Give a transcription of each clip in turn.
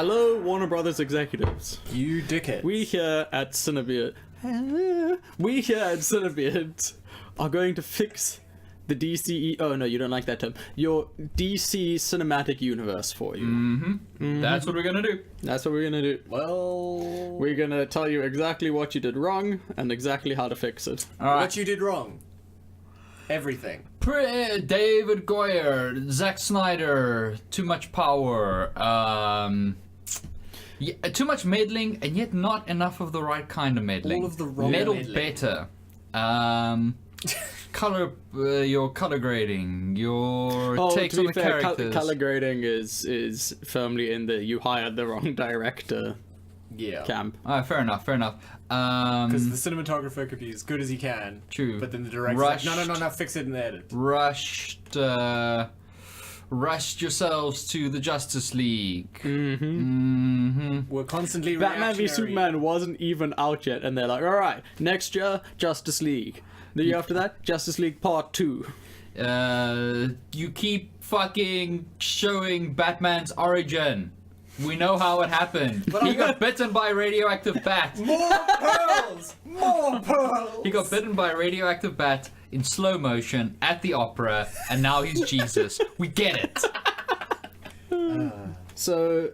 Hello, Warner Brothers executives. You dickhead. We here at CineBeards are going to fix the DCE. Oh no, you don't like that term. Your DC cinematic universe for you. That's what we're gonna do. That's what we're gonna do. Well, We're gonna tell you exactly what you did wrong and exactly how to fix it. All right. what you did wrong. Everything. David Goyer, Zack Snyder, too much power, too much meddling, and yet not enough of the right kind of meddling. All of the wrong Meddle meddling. better. Your color grading, your takes to on be the fair, characters. color grading is firmly in the you hired the wrong director Yeah. camp. Fair enough. Because the cinematographer could be as good as he can. True. But then the director's Rushed. like, no, fix it in the edit. Rushed yourselves to the Justice League. We're constantly Batman v reactionary. Superman wasn't even out yet, and they're like, all right, next year, Justice League. The year after that, Justice League Part 2. You keep fucking showing Batman's origin. We know how it happened. He got bitten by a radioactive bat. More pearls! More pearls! He got bitten by a radioactive bat in slow motion at the opera, and now he's Jesus. We get it. So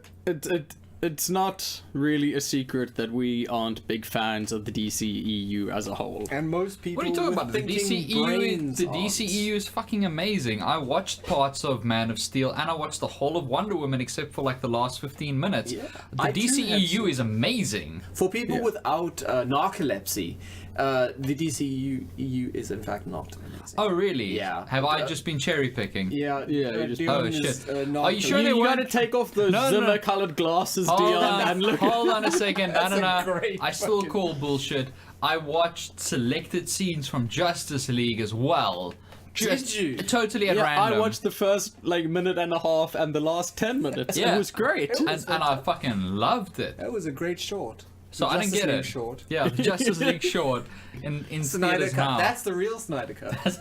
it's not really a secret that we aren't big fans of the DCEU as a whole. And most people What are you talking with about? The thinking brains DCEU, aren't. is fucking amazing. I watched parts of Man of Steel, and I watched the whole of Wonder Woman except for like the last 15 minutes. Yeah. The I too have DCEU seen- is amazing. For people without narcolepsy, the DCEU is in fact not amazing. Oh, really? Yeah. Have I just been cherry picking? Yeah, you just- Oh, shit. Are you sure You, they you weren't- gotta take off those No, no. Zimmer-colored glasses, Hold Dion, on, and look. hold on a second. No, That's no, a no. great I still fucking- call bullshit. I watched selected scenes from Justice League as well. Just Did you? totally at Yeah, random. I watched the first minute and a half and the last 10 minutes. Yeah. It was great. and I fucking loved it. That was a great short. So I didn't Justice get League it. Short. Yeah, the Justice League short in Snyder theaters cut. now. That's the real Snyder cut.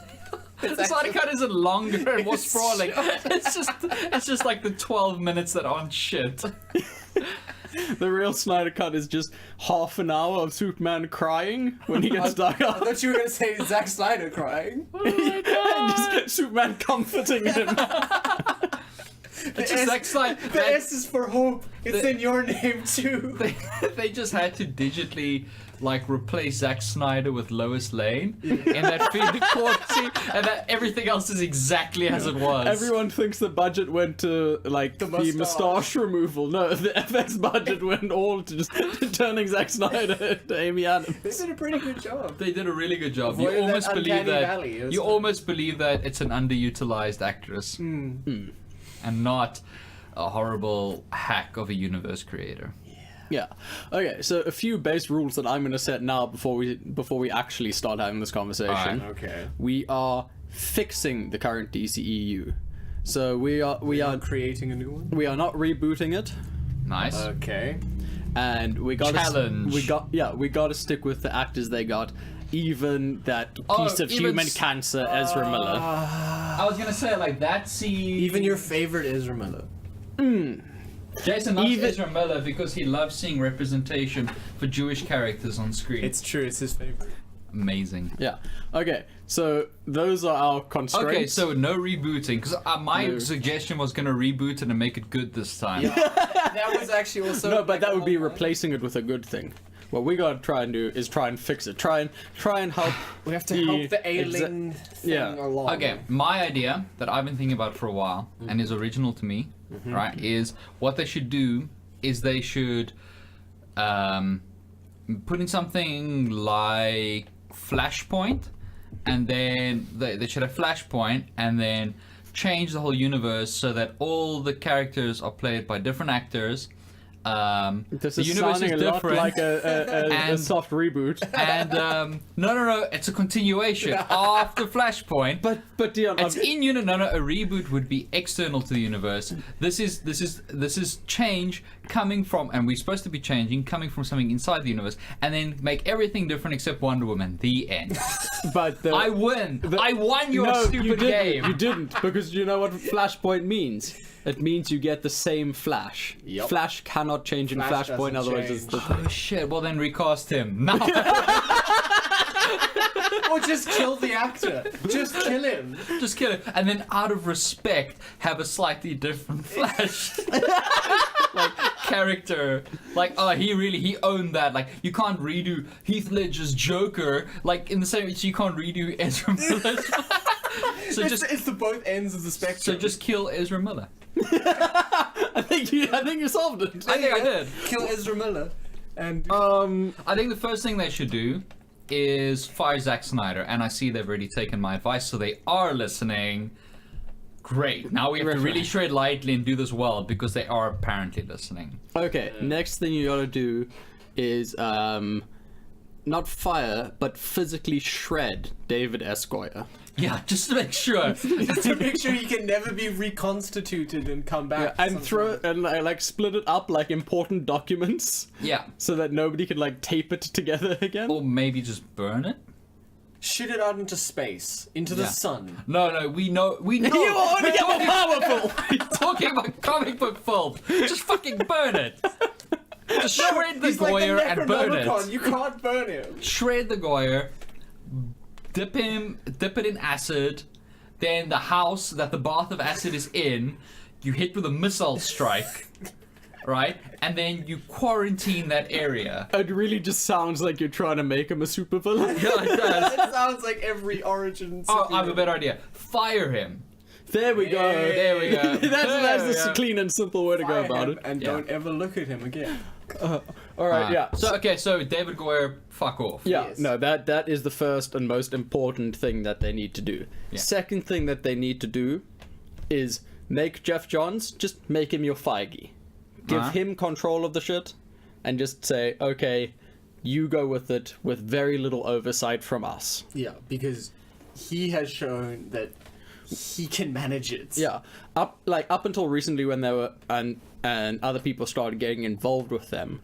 The Snyder cut isn't longer and more It's sprawling. It's just like the 12 minutes that aren't shit. The real Snyder cut is just half an hour of Superman crying when he gets dug I up. thought you were going to say Zack Snyder crying. Just Superman comforting him. It's just like The S is for hope. It's in your name too. they just had to digitally replace Zack Snyder with Lois Lane in that Phoenix Court scene, and that everything else is exactly as it was. Everyone thinks the budget went to the moustache removal. No, the FX budget went all to just turning Zack Snyder into Amy Adams. They did a pretty good job. They did a really good job. Avoided You almost that believe uncanny that. valley. It was You fun. almost believe that it's an underutilized actress, and not a horrible hack of a universe creator. Yeah. Okay, so a few base rules that I'm going to set now before we actually start having this conversation. Alright, okay. We are fixing the current DCEU. So we are creating a new one. we are not rebooting it, Nice. Okay. and we got Challenge. we got to stick with the actors they got, even that piece of even human s- cancer, Ezra Miller. I was gonna say that scene. Even your favorite Ezra Miller. Jason loves even- Ezra Miller because he loves seeing representation for Jewish characters on screen. It's true. It's his favorite. amazing. Yeah. Okay. So those are our constraints. Okay, so no rebooting, because my No. suggestion was gonna reboot it and make it good this time. That was actually also. no, but that would be replacing it with a good thing. What we gotta try and do is try and fix it. Try and help. We have to help the ailing thing yeah. along. Okay, my idea that I've been thinking about for a while and is original to me, right, is what they should do is they should put in something like Flashpoint, and then they should have Flashpoint, and then change the whole universe so that all the characters are played by different actors. This The is universe sounding is a lot different. like a And- soft reboot. And no, it's a continuation after Flashpoint. But Dion, It's in unit. No, a reboot would be external to the universe. This is change coming from, and we're supposed to be changing coming from something inside the universe, and then make everything different except Wonder Woman. The end. but I win. I won your no, stupid you didn't. game. You didn't, because you know what Flashpoint means. it means you get the same Flash. Yep. Flash cannot change in Flash Flashpoint, doesn't otherwise it's the Oh shit! Well then recast him. No. Or just kill the actor. Just kill him. Just kill it, and then out of respect, have a slightly different Flash character. Like, oh, he owned that. Like, you can't redo Heath Ledger's Joker. Like in the same way, you can't redo Ezra Miller. So It's the both ends of the spectrum. so just kill Ezra Miller. I think you solved it. I think I did. Kill Ezra Miller. And I think the first thing they should do is fire Zack Snyder, and I see they've already taken my advice, so they are listening. Great. Now we have to really tread lightly and do this well, because they are apparently listening. Okay, next thing you gotta do is not fire, but physically shred David S. Goyer. Yeah, just to make sure. to make sure he can never be reconstituted and come back. And throw and like split it up like important documents, Yeah. so that nobody can like tape it together again. Or maybe just burn it? Shoot it out into space, into the Yeah. sun. No, we know. You want to get more powerful. We're talking about comic book film. Just fucking burn it. Just shred the He's like Goyer the and burn Necronomicon. it. You can't burn him. Shred the Goyer, dip it in acid, then the house that the bath of acid is in, you hit with a missile strike, right? And then you quarantine that area. It really just sounds like you're trying to make him a supervillain. Yeah, it does. It sounds like every origin. Oh, I have a superhero. better idea. Fire him. There we go. There we go. That's the Yeah. clean and simple way to go Fire about him it. and Yeah. don't ever look at him again. All right, yeah. So David Goyer, fuck off. Yeah, Yes. no, that is the first and most important thing that they need to do. Yeah. Second thing that they need to do is make Jeff Johns, just make him your Feige. Give Uh-huh. him control of the shit, and just say, okay, you go with it with very little oversight from us. Yeah, because he has shown that he can manage it. Yeah, up until recently when they were and other people started getting involved with them,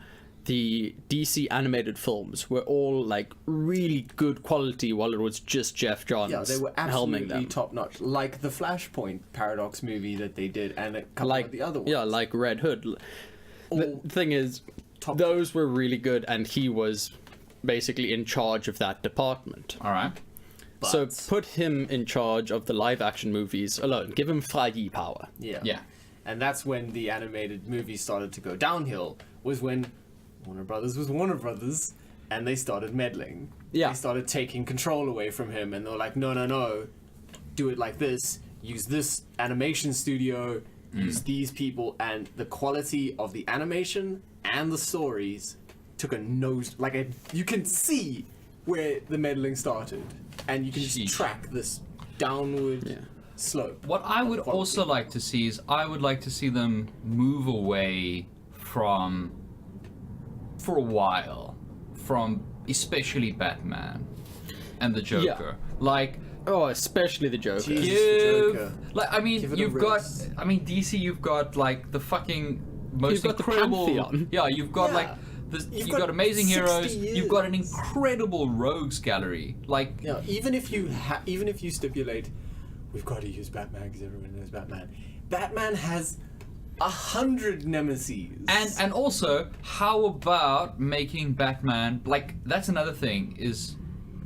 the DC animated films were all like really good quality while it was just Jeff Johns Yeah, they were helming absolutely them. top notch. Like the Flashpoint Paradox movie that they did, and a couple of the other ones. Yeah, like Red Hood. The All thing is, top- those were really good, and he was basically in charge of that department. All right. So But- put him in charge of the live action movies alone. Give him Feige power. Yeah. Yeah. And that's when the animated movies started to go downhill, was when Warner Brothers was Warner Brothers, and they started meddling. Yeah. They started taking control away from him, and they were like, no, do it like this, use this animation studio, use these people, and the quality of the animation and the stories took a nose, you can see where the meddling started, and you can just Sheesh. track this downward slope. What I of would quality. also like to see is I would like to see them move away from, for a while, from especially Batman and the Joker. Like, Oh, especially the Joker. Jesus. the Joker. Give it a you've got, rest. DC, you've got like the fucking most You've got the incredible. Pantheon. Yeah, you've got Yeah. like. You've got got amazing 60 heroes. You've got an years. incredible rogues gallery. Like, Yeah, even if you stipulate, we've got to use Batman because everyone knows Batman. Batman has 100 nemesis. and also, how about making Batman, like, that's another thing, is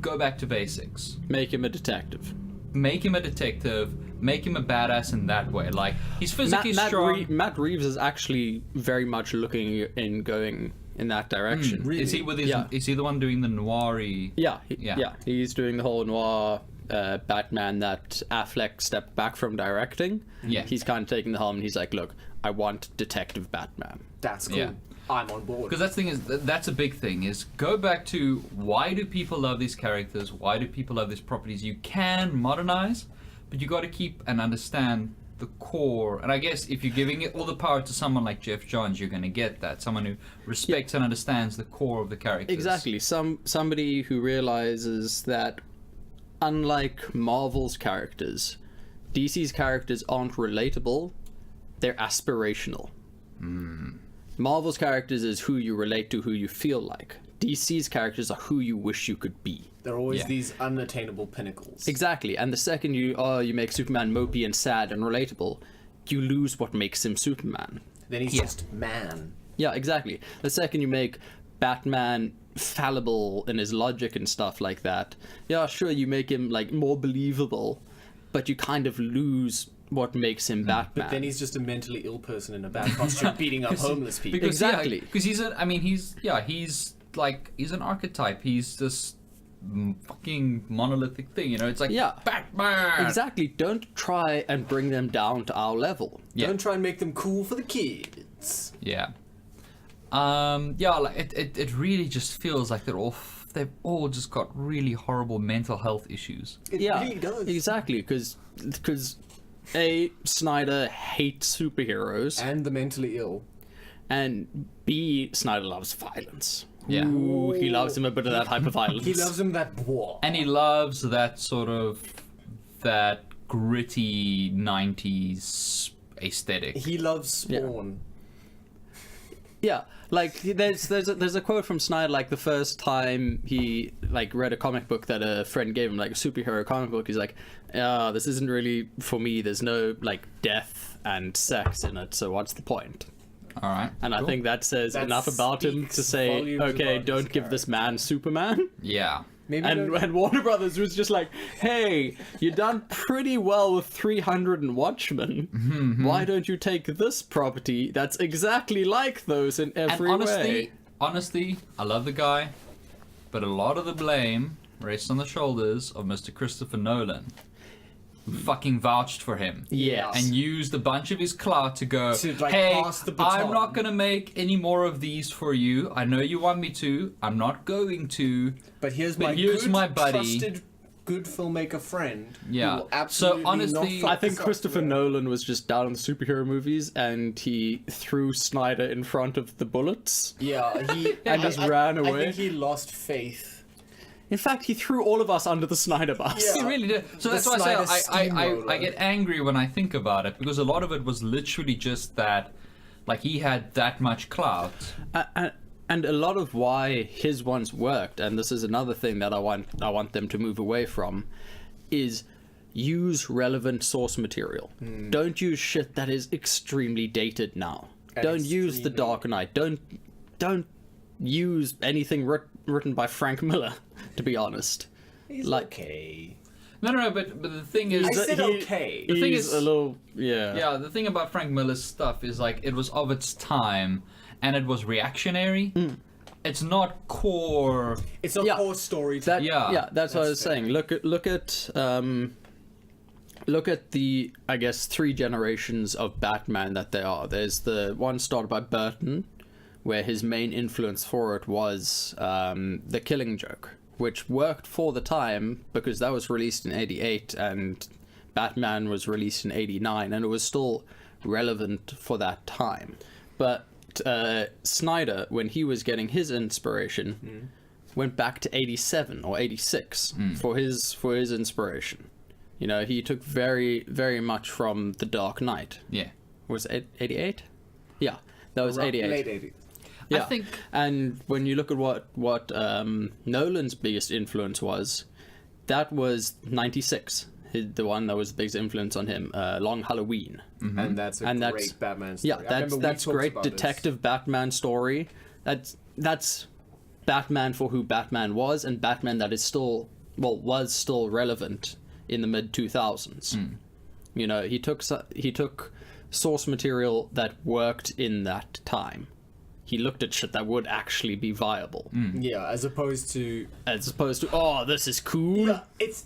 go back to basics. Make him a detective. Make him a detective, make him a badass in that way. Like, he's physically strong. Matt Reeves is actually very much looking in going in that direction. really? Is he with his, Yeah. is he the one doing the noir-y? Yeah, Yeah. he's doing the whole noir Batman that Affleck stepped back from directing. Yeah. He's kind of taking the helm and he's like, look, I want Detective Batman. That's cool. Yeah. I'm on board. Because that's the thing is, that's a big thing, is go back to why do people love these characters? Why do people love these properties? You can modernize, but you got to keep and understand the core. And I guess if you're giving it all the power to someone like Jeff Johns, you're going to get that. Someone who respects and understands the core of the characters. Exactly. Somebody who realizes that unlike Marvel's characters, DC's characters aren't relatable, they're aspirational. Marvel's characters is who you relate to, who you feel like. DC's characters are who you wish you could be. There are always Yeah. these unattainable pinnacles. Exactly. And the second you make Superman mopey and sad and relatable, you lose what makes him Superman. Then he's just man. Yeah, exactly. The second you make Batman fallible in his logic and stuff like that, yeah, sure, you make him like more believable, but you kind of lose what makes him Batman. But then he's just a mentally ill person in a bad costume beating up homeless people. Because, Exactly. Because he's an archetype. He's this fucking monolithic thing, you know. It's like Batman. Exactly. Don't try and bring them down to our level. Yeah. Don't try and make them cool for the kids. Yeah. Like it really just feels like they've all just got really horrible mental health issues. It really does. Exactly, because A, Snyder hates superheroes, And the mentally ill. and B, Snyder loves violence. Yeah. Ooh, he loves him a bit of that hyper-violence. He loves him that war. And he loves that sort of that gritty 90s aesthetic. He loves Spawn. Yeah, like there's a quote from Snyder, like the first time he like read a comic book that a friend gave him, like a superhero comic book. He's like, this isn't really for me. There's no like death and sex in it, so what's the point? All right. And cool. I think that says That enough about him speaks to say, volumes okay, about don't his give this man Superman. Yeah. Maybe And Warner Brothers was just like, hey, you done pretty well with 300 and Watchmen. Mm-hmm. Why don't you take this property that's exactly like those in every way? Honestly, I love the guy, but a lot of the blame rests on the shoulders of Mr. Christopher Nolan, who fucking vouched for him. Yes. And used a bunch of his clout to go, To, like, hey, pass the baton." I'm not going to make any more of these for you. I know you want me to. I'm not going to. But here's But my here's good, my buddy. trusted, good filmmaker friend. Yeah. Who will absolutely So, honestly, not I think fuck Christopher this up. Nolan was just down on the superhero movies and he threw Snyder in front of the bullets. Yeah, he And just ran I away. think he lost faith. In fact, he threw all of us under the Snyder bus. Yeah. He really did. So The that's why I Snyder say I steamroller. get angry when I think about it, because a lot of it was literally just that, like, he had that much clout. And a lot of why his ones worked, and this is another thing that I want them to move away from, is use relevant source material. Don't use shit that is extremely dated now. And Don't use The extremely- Dark Knight. Don't use anything written by Frank Miller, to be honest. He's Like- okay. No, but the thing is, I said okay. The thing He's is- a little, yeah. the thing about Frank Miller's stuff is, like, it was of its time, and it was reactionary. It's not core. It's a Yeah. core story. That, Yeah. that's what I was That's fair. saying. Look at the, I guess, 3 generations of Batman that there are. There's the one started by Burton, where his main influence for it was The Killing Joke, which worked for the time because that was released in 88 and Batman was released in 89, and it was still relevant for that time. But Snyder, when he was getting his inspiration, went back to 87 or 86 for his inspiration. You know, he took very, very much from The Dark Knight. Yeah. Was it 88? Yeah, that was Around 88. Late 80s. Yeah. I think. And when you look at what Nolan's biggest influence was, that was 96. The one that was the biggest influence on him, Long Halloween. And that's a And great that's- Batman story. Yeah, I remember we that's talked great about this. detective Batman story. That's Batman for who Batman was, and Batman that is still was still relevant in the mid 2000s. You know, he took source material that worked in that time. He looked at shit that would actually be viable, Yeah, as opposed to as opposed to, oh, this is cool. yeah, it's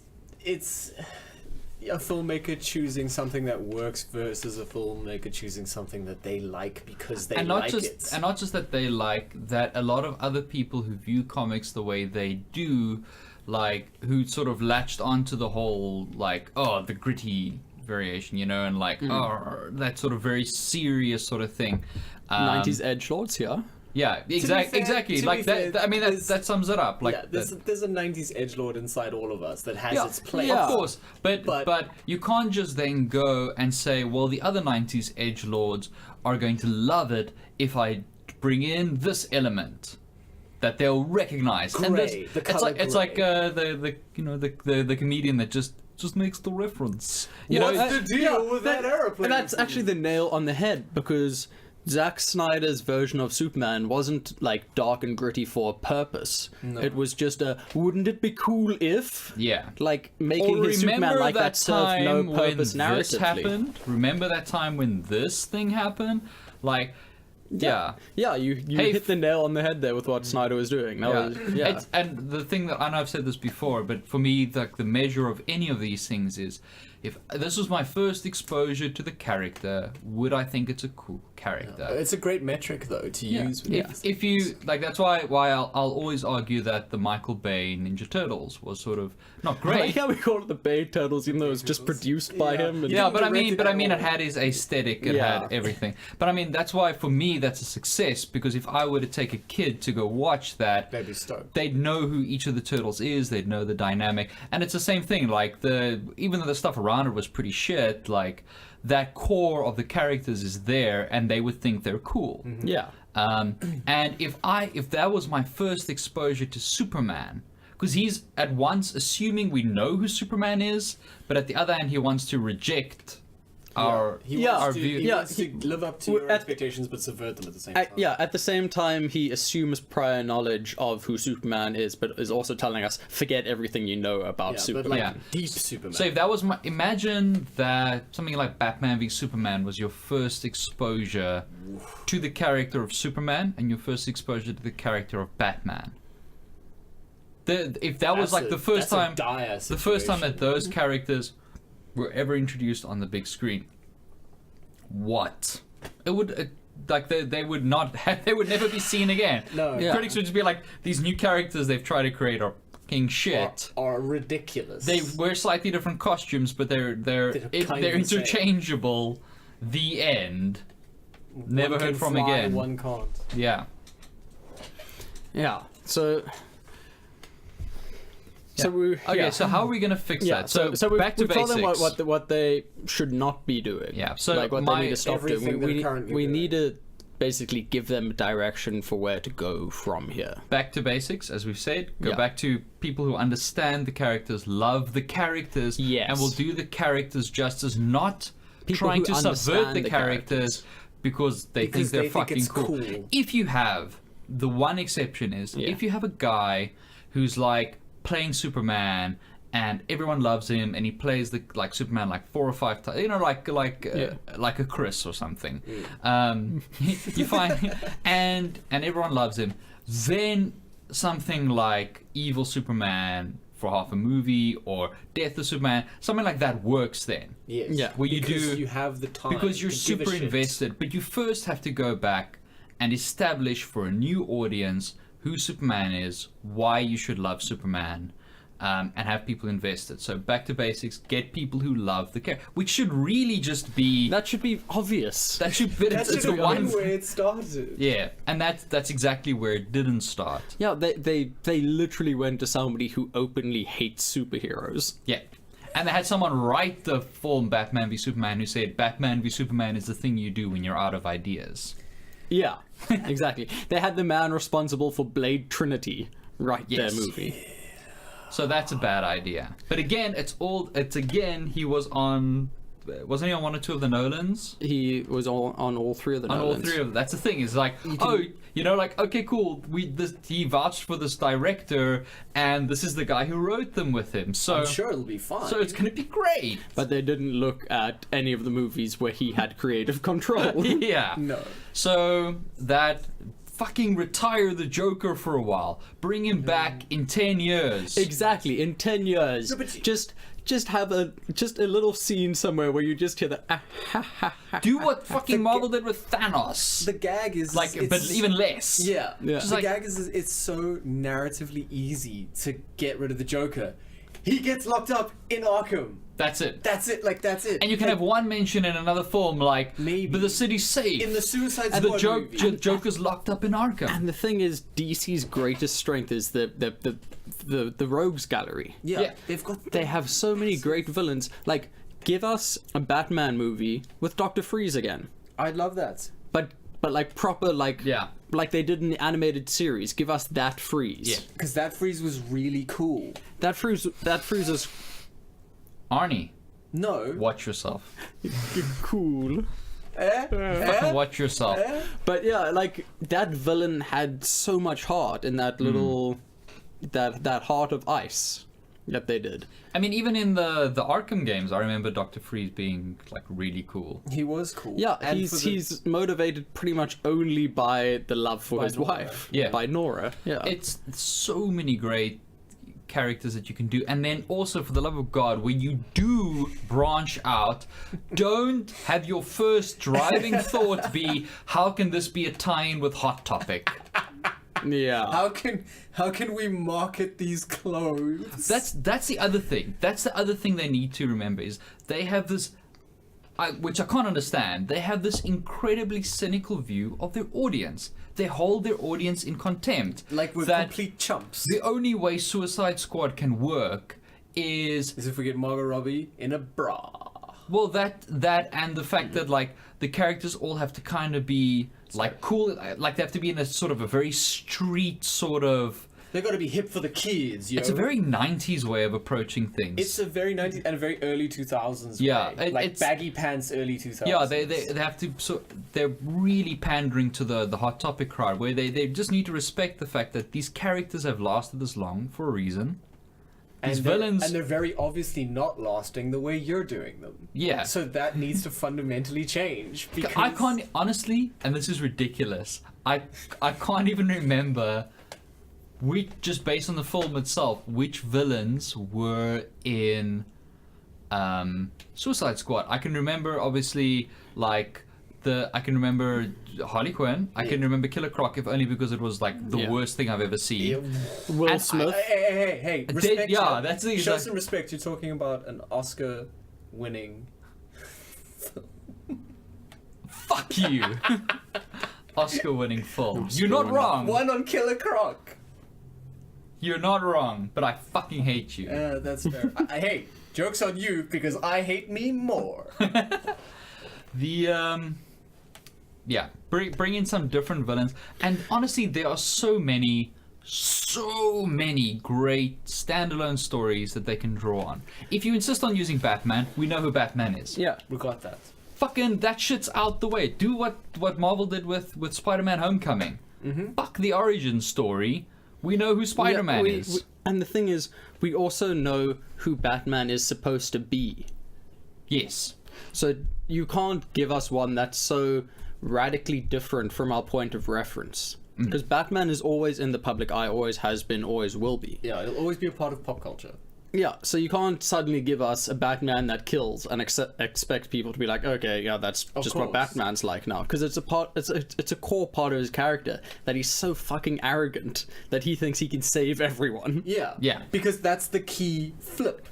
a filmmaker choosing something that works versus a filmmaker choosing something that they like because they And not like just it. and not just that they like that, a lot of other people who view comics the way they do, like, who sort of latched onto the whole, like, oh, the gritty variation, you know, and like, oh, that sort of very serious sort of thing. 90s edgelords here. Yeah, fair- exactly. to Like be that. fair, I mean, there's- that sums it up. Like, yeah, there's a 90s edgelord inside all of us that has yeah, its place. of course. But But- you can't just then go and say, well, the other 90s edgelords are going to love it if I bring in this element that they'll recognize. And Grey, the it's colour like grey. the comedian that just just makes the reference. What's the deal with that aeroplane? And that's actually the nail on the head, because Zack Snyder's version of Superman wasn't like dark and gritty for a purpose. No. It was just wouldn't it be cool if? Yeah. Like making his Superman like that served no purpose narratively. This happened? Remember that time when this thing happened? Like, yeah. Yeah, you hit the nail on the head there with what Snyder was doing. And the thing that, I know I've said this before, but for me, like the measure of any of these things is, if this was my first exposure to the character, would I think it's a cool character? It's a great metric, though, to use. If you like, that's why I'll always argue that the Michael Bay Ninja Turtles was sort of not great. I like how we call it the Bay Turtles, even though it was just produced by him. And but I mean, it had his aesthetic, it had everything. But I mean, that's why for me that's a success, because if I were to take a kid to go watch that, they'd be stoked. They'd know who each of the turtles is. They'd know the dynamic, and it's the same thing. Like even though the stuff around it was pretty shit, like that core of the characters is there, and they would think they're cool. Mm-hmm. Yeah. And if that was my first exposure to Superman, because he's at once assuming we know who Superman is, but at the other hand he wants to reject our view. He wants to live up to your expectations but subvert them at the same time. At the same time he assumes prior knowledge of who Superman is, but is also telling us, forget everything you know about Superman. But like deep Superman. So if that was imagine that something like Batman v Superman was your first exposure to the character of Superman and your first exposure to the character of Batman. If that was like the first time that those characters were ever introduced on the big screen, what it would like they would not have, they would never be seen again. No, critics would just be like, these new characters they've tried to create are fucking shit, are ridiculous. They wear slightly different costumes, but they're interchangeable. The end. Never heard from again. One can't. Yeah. So so how are we gonna fix that? So back to we told them basics. what they should not be doing. Yeah. So like what they need to stop doing. We need to basically give them direction for where to go from here. Back to basics, as we've said. Go back to people who understand the characters, love the characters, and will do the characters justice, not people trying who to subvert understand the characters because they think they're fucking cool. If you have, the one exception is, if you have a guy who's like playing Superman and everyone loves him and he plays the like Superman like 4 or 5 times, you know, like a Chris or something. You find and everyone loves him. Then something like Evil Superman for half a movie or Death of Superman, something like that works then. Yes. Yeah. Where you have the time. Because you're super invested, but you first have to go back and establish for a new audience who Superman is, why you should love Superman, and have people invested. So back to basics, get people who love the character, which should really just be... That should be obvious. That should be where it started. Yeah, and that's exactly where it didn't start. Yeah, they literally went to somebody who openly hates superheroes. Yeah. And they had someone write the film Batman v Superman who said, Batman v Superman is the thing you do when you're out of ideas. Yeah, exactly. They had the man responsible for Blade Trinity write their movie. So that's a bad idea. But again, he was on... Wasn't he on 1 or 2 of the Nolans? He was on all 3 of the Nolans. On all 3 of them. That's the thing. It's like, okay, cool. He vouched for this director, and this is the guy who wrote them with him. So I'm sure it'll be fine. So it's gonna be great. But they didn't look at any of the movies where he had creative control. Yeah. No. So that... Fucking retire the Joker for a while. Bring him back in 10 years. Exactly, in 10 years. No, but just have a little scene somewhere where you just hear the do what fucking Marvel did with Thanos. The gag is like, but even less. Yeah. Just the gag is it's so narratively easy to get rid of the Joker. He gets locked up in Arkham. That's it. That's it. And you can have one mention in another film, like, maybe, but the city's safe. In the Suicide Squad movie. Joker's locked up in Arkham. And the thing is, DC's greatest strength is the rogues gallery. Yeah. They have so many great villains. Like, give us a Batman movie with Dr. Freeze again. I'd love that. But like proper, like... Yeah. Like they did in the animated series. Give us that Freeze. Yeah. Because that Freeze was really cool. That Freeze was... Arnie, No. watch yourself. Cool. Fucking watch yourself. But yeah, like that villain had so much heart in that little that heart of ice that they did. I mean, even in the Arkham games, I remember Dr. Freeze being like really cool. He was cool. Yeah, And he's motivated pretty much only by the love for By his Nora. wife. Yeah. By Nora. Yeah. It's so many great characters that you can do, and then also, for the love of God, when you do branch out, don't have your first driving thought be, how can this be a tie-in with Hot Topic? yeah. How can we market these clothes? That's the other thing. That's the other thing they need to remember is they have this, which I can't understand. They have this incredibly cynical view of their audience. They hold their audience in contempt. Like we're that complete chumps. the only way Suicide Squad can work is As if we get Margot Robbie in a bra. well that and the fact that like the characters all have to kind of be like cool, like they have to be in a sort of a very street sort of. They got to be hip for the kids, yo. It's a very 90s way of approaching things. It's a very 90s and a very early 2000s Yeah, way. Like it's baggy pants early 2000s. Yeah, they have to. So they're really pandering to the Hot Topic crowd, where they just need to respect the fact that these characters have lasted this long for a reason. and These they're- villains, And they're very obviously not lasting the way you're doing them. yeah. So that needs to fundamentally change. Because I can't honestly, and this is ridiculous. I can't even remember. Just based on the film itself, which villains were in Suicide Squad? I can remember obviously like I can remember Harley Quinn. I can remember Killer Croc, if only because it was like the Yeah. worst thing I've ever seen. Yeah. Will and Smith. Hey, respect. yeah, him. that's the Show exact- some respect. You're talking about an Oscar-winning. Fuck you. Oscar-winning film. You're not wrong. One on Killer Croc. You're not wrong, but I fucking hate you. That's fair. Hey, joke's on you because I hate me more. The yeah, bring in some different villains, and honestly, there are so many great standalone stories that they can draw on. If you insist on using Batman, we know who Batman is. Yeah. We got that. Fucking that shit's out the way. Do what Marvel did with Spider-Man: Homecoming. Fuck the origin story. We know who Spider-Man Yeah, is. and the thing is, we also know who Batman is supposed to be. Yes. So you can't give us one that's so radically different from our point of reference. Because Batman is always in the public eye, always has been, always will be. Yeah, it'll always be a part of pop culture. Yeah, so you can't suddenly give us a Batman that kills and expect people to be like, okay, yeah, that's just what course. Batman's like now. Because it's a core part of his character that he's so fucking arrogant that he thinks he can save everyone. Yeah. Yeah. Because that's the key flip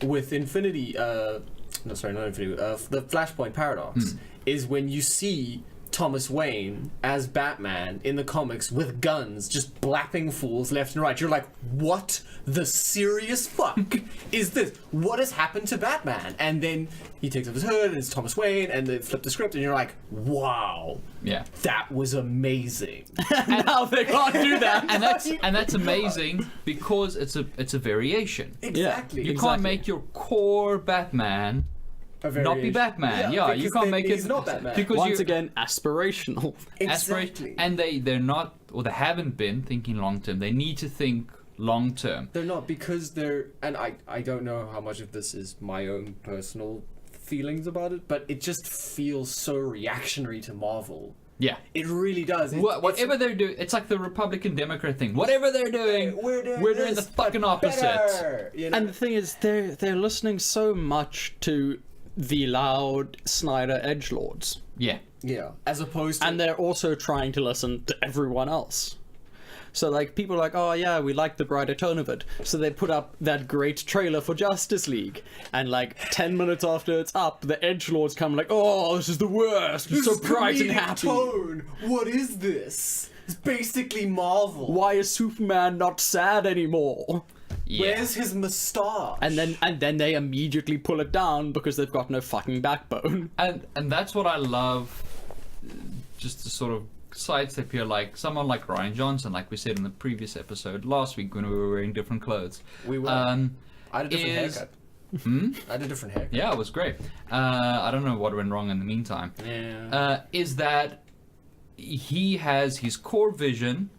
with Infinity. No, sorry, not Infinity. The Flashpoint Paradox is when you see Thomas Wayne as Batman in the comics with guns just blapping fools left and right. You're like, what the serious fuck is this? What has happened to Batman? And then he takes off his hood and it's Thomas Wayne and they flip the script and you're like, wow, Yeah. that was amazing. Now they can't do that. And that's amazing because it's a variation. Exactly. You Exactly. can't make your core Batman A not be variation. Batman. Yeah, you because can't then make he's it not Batman. because Once you again, aspirational. Exactly. and they're not, or they haven't been thinking long term. They need to think long term. They're not because they're, and I don't know how much of this is my own personal feelings about it, but it just feels so reactionary to Marvel. Yeah. It really does. Whatever they're doing, it's like the Republican Democrat thing. Whatever they're doing, we're doing the this, fucking but opposite. better, you know? And the thing is, they're listening so much to the loud Snyder edgelords, Yeah. yeah, as opposed to and they're also trying to listen to everyone else. So like people are like, oh yeah, we like the brighter tone of it. So they put up that great trailer for Justice League, and like 10 minutes after it's up, the edgelords come like, oh, this is the worst. It's this so bright and comedic happy. tone. What is this? It's basically Marvel. Why is Superman not sad anymore? Yeah. Where's his moustache? And then they immediately pull it down because they've got no fucking backbone. And that's what I love. Just to sort of sidestep here, like someone like Ryan Johnson, like we said in the previous episode last week when we were wearing different clothes. We were. I had a different haircut. I had a different haircut. Yeah, it was great. I don't know what went wrong in the meantime. Yeah. Is that he has his core vision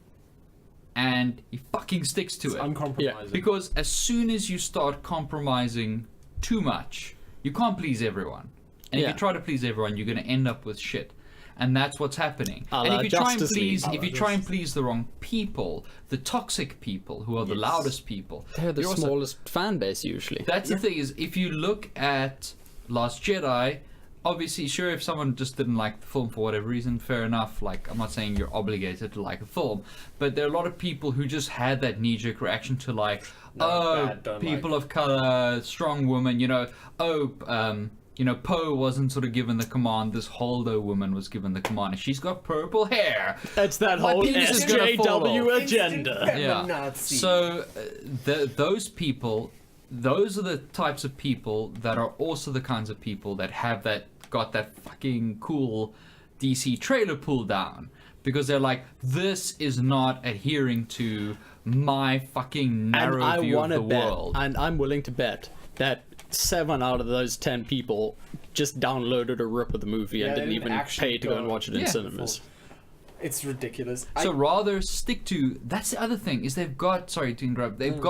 and he fucking sticks to it. Uncompromising. Because as soon as you start compromising too much, you can't please everyone. And if Yeah. you try to please everyone, you're going to end up with shit. And that's what's happening. A And la if you try and Justice League. please, if you try and please the wrong people, the toxic people who are the Yes. loudest people, They're the you're also- smallest fan base usually. That's the thing is, if you look at Last Jedi, obviously, sure, if someone just didn't like the film for whatever reason, fair enough. Like, I'm not saying you're obligated to like a film, but there are a lot of people who just had that knee-jerk reaction to like, bad, don't people like. of color, strong woman, Poe wasn't sort of given the command. This Holdo woman was given the command, and she's got purple hair. It's that My whole penis is gonna fall SJW off. agenda. Yeah. Nazi. So those people, those are the types of people that are also the kinds of people that have got that fucking cool DC trailer pull down, because they're like, this is not adhering to my fucking narrow And I view of want the to bet, world. and I'm willing to bet that 7 out of those 10 people just downloaded a rip of the movie and Yeah, they didn't didn't even actually pay to go and go watch it in Yeah. cinemas. It's ridiculous. So rather stick to. That's the other thing is they've got. Sorry to interrupt. They've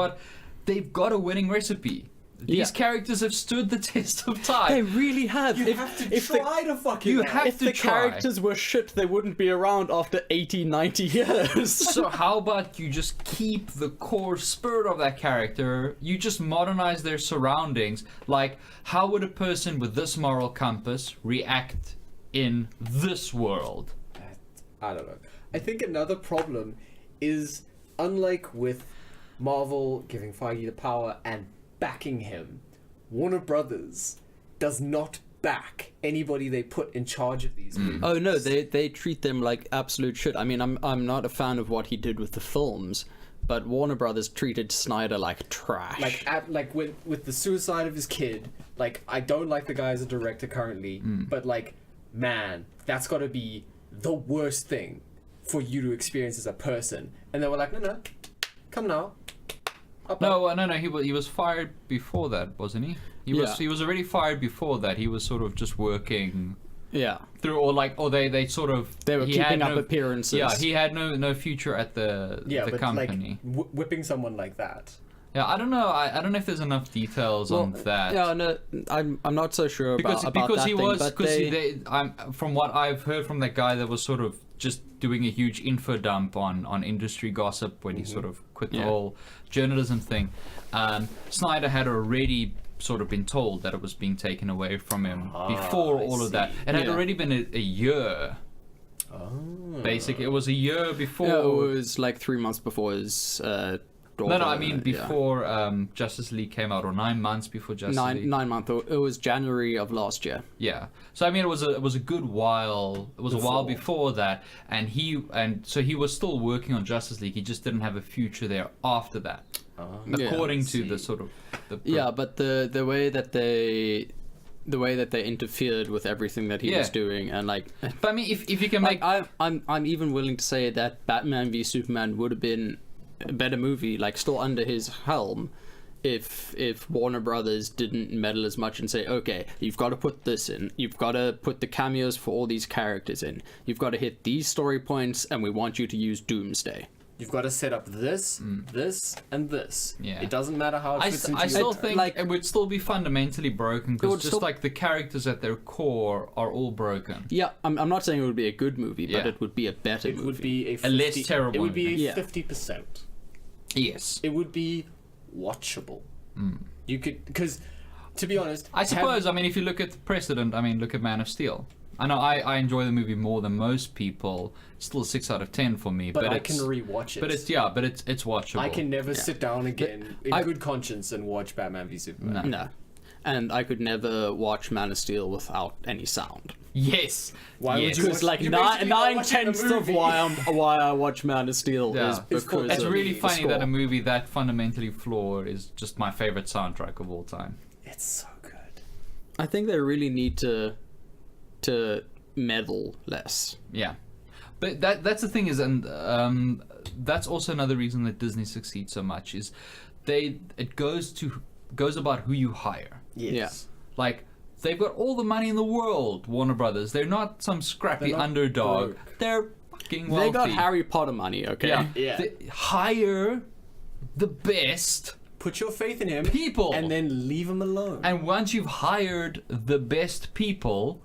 got a winning recipe. These Yeah. characters have stood the test of time. They really have. you have to try to fucking. you have If to the try. characters were shit, they wouldn't be around after 80, 90 years. So how about you just keep the core spirit of that character? You just modernize their surroundings. Like, how would a person with this moral compass react in this world? I don't know. I think another problem is, unlike with Marvel giving Feige the power and backing him, Warner Brothers does not back anybody they put in charge of these movies. Oh no, they treat them like absolute shit. I mean, I'm not a fan of what he did with the films, but Warner Brothers treated Snyder like trash. Like with the suicide of his kid, like, I don't like the guy as a director currently, but like, man, that's got to be the worst thing for you to experience as a person. And they were like, no, come now. Up. No, he was fired before that, wasn't he? He was already fired before that. He was sort of just working Yeah, through, or they sort of they were he had keeping up no- appearances. Yeah, he had no future at the but company. like whipping someone like that. Yeah, I don't know. I don't know if there's enough details on that. Yeah, no, I'm not so sure because about because that he thing, was but because they, from what I've heard from that guy that was sort of just doing a huge info dump on industry gossip when he sort of quit the Yeah. whole journalism thing. Snyder had already sort of been told that it was being taken away from him before I all of that. see. It had Yeah. already been a year. Oh. Basically, it was a year before. yeah, it was like 3 months before his daughter. No, I mean yeah. before Justice League came out, or 9 months before Justice League. 9 months. It was January of last year. Yeah. So I mean, it was a good while. It was a while before that, and so he was still working on Justice League. He just didn't have a future there after that, according to the sort of Yeah, but the way that they interfered with everything that he Yeah. was doing, and like, But I mean, if you can make I'm even willing to say that Batman v Superman would have been a better movie, like still under his helm, if Warner Brothers didn't meddle as much and say, okay, you've got to put this in, you've got to put the cameos for all these characters in, you've got to hit these story points, and we want you to use Doomsday. You've got to set up this, this, and this. Yeah. It doesn't matter how it I fits into still your... think like- it would still be fundamentally broken, would because just still- like the characters at their core are all broken. Yeah, I'm not saying it would be a good movie, but Yeah. it would be a better It movie. would be a 50, less terrible It would be a movie. Yeah. 50%. Yes. It would be watchable. You could, because to be honest, I suppose, I mean, if you look at the precedent, I mean, look at Man of Steel. I know I enjoy the movie more than most people. It's still a 6 out of 10 for me. but I it's, can rewatch it. But it's watchable. I can never sit down again in I- good conscience and watch Batman v Superman. No. And I could never watch Man of Steel without any sound. Yes. Why would yes. you Because like You're basically not watching the 9/10 of movie. why I watch Man of Steel Yeah. is It's because It's of really the funny score. that a movie that fundamentally flawed is just my favorite soundtrack of all time. It's so good. I think they really need to meddle less. Yeah. But that's the thing is, and that's also another reason that Disney succeeds so much is it goes to goes about who you hire. Yes. Like, they've got all the money in the world, Warner Brothers. They're not some scrappy They're not underdog. broke. They're fucking wealthy. They got Harry Potter money, okay? Yeah. Yeah. They hire the best Put your faith in him. people. And then leave him alone. And once you've hired the best people,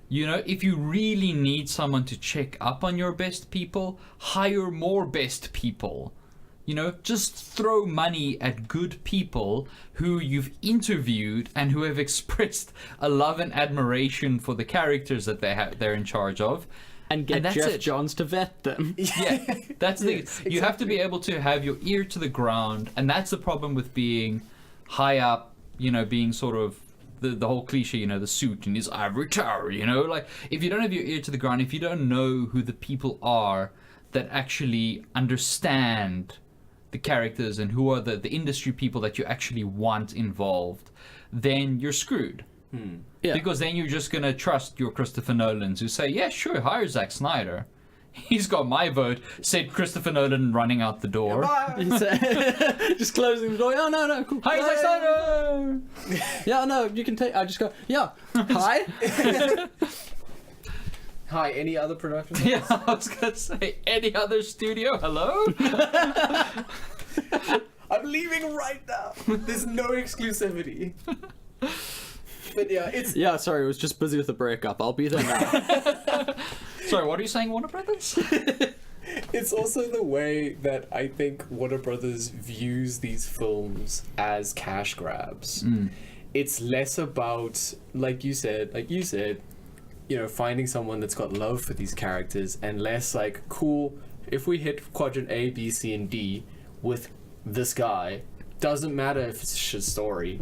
you know, if you really need someone to check up on your best people, hire more best people. You know, just throw money at good people who you've interviewed and who have expressed a love and admiration for the characters that they're in charge of. And get that's Jeff it. Johns to vet them. Yeah, that's the. Yes, You have to be exactly. able to have your ear to the ground, and that's the problem with being high up. You know, being sort of the whole cliche. You know, the suit and his ivory tower. You know, like if you don't have your ear to the ground, if you don't know who the people are that actually understand the characters and who are the industry people that you actually want involved, then you're screwed. Yeah. Because then you're just going to trust your Christopher Nolans who say, yeah, sure, hire Zack Snyder. He's got my vote, said Christopher Nolan running out the door. Just closing the door. Oh, no, cool. Hire Zack Snyder! Yeah, no, you can take. I just go, yeah. Hi. Hi, any other productions? Yeah, I was going to say, any other studio? Hello? I'm leaving right now. There's no exclusivity. But yeah, it's Yeah, sorry, I was just busy with the breakup. I'll be there now. Sorry, what are you saying, Warner Brothers? it's also the way that I think Warner Brothers views these films as cash grabs. It's less about, like you said, you know, finding someone that's got love for these characters, and less like, cool, if we hit quadrant A, B, C, and D with this guy, doesn't matter if it's a shit story.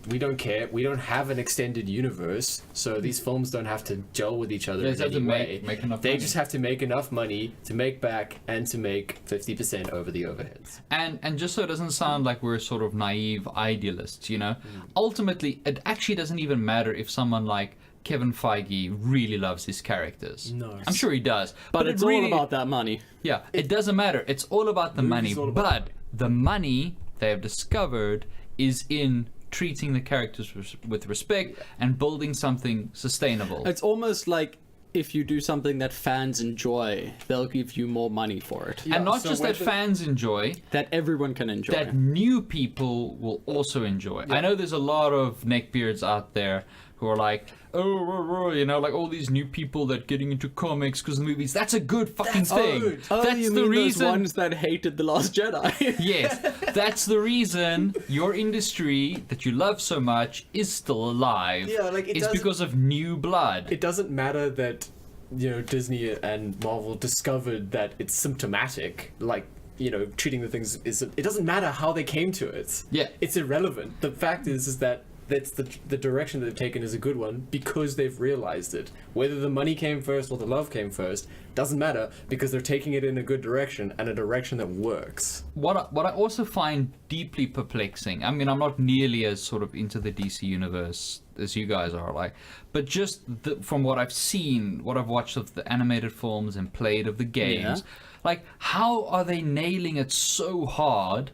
We don't care. We don't have an extended universe, so these films don't have to gel with each other They in just have any to way. make enough They money. just have to make enough money to make back and to make 50% over the overheads. And just so it doesn't sound like we're sort of naive idealists, you know, ultimately, it actually doesn't even matter if someone like Kevin Feige really loves his characters. No. I'm sure he does. But it's it really, all about that money. Yeah, it doesn't matter. It's all about the money. Movie's all about But the money they have discovered is in treating the characters with respect and building something sustainable. It's almost like if you do something that fans enjoy, they'll give you more money for it. Yeah, and not so just that whether- fans enjoy, That everyone can enjoy. that new people will also enjoy. I know there's a lot of neckbeards out there who are like, oh, you know, like all these new people that getting into comics because of the movies. That's a good fucking That's thing. good. Oh, That's you the mean reason. those ones that hated The Last Jedi? Yes, that's the reason your industry that you love so much is still alive. Yeah, like, it it's doesn't- because of new blood. It doesn't matter that, you know, Disney and Marvel discovered that it's symptomatic, like, you know, treating the things is, it doesn't matter how they came to it. Yeah. It's irrelevant. The fact is that that's the direction that they've taken is a good one because they've realized it. Whether the money came first or the love came first doesn't matter because they're taking it in a good direction and a direction that works. What I also find deeply perplexing, I mean, I'm not nearly as sort of into the DC universe as you guys are, like, but just from what I've seen, what I've watched of the animated films and played of the games, like, how are they nailing it so hard?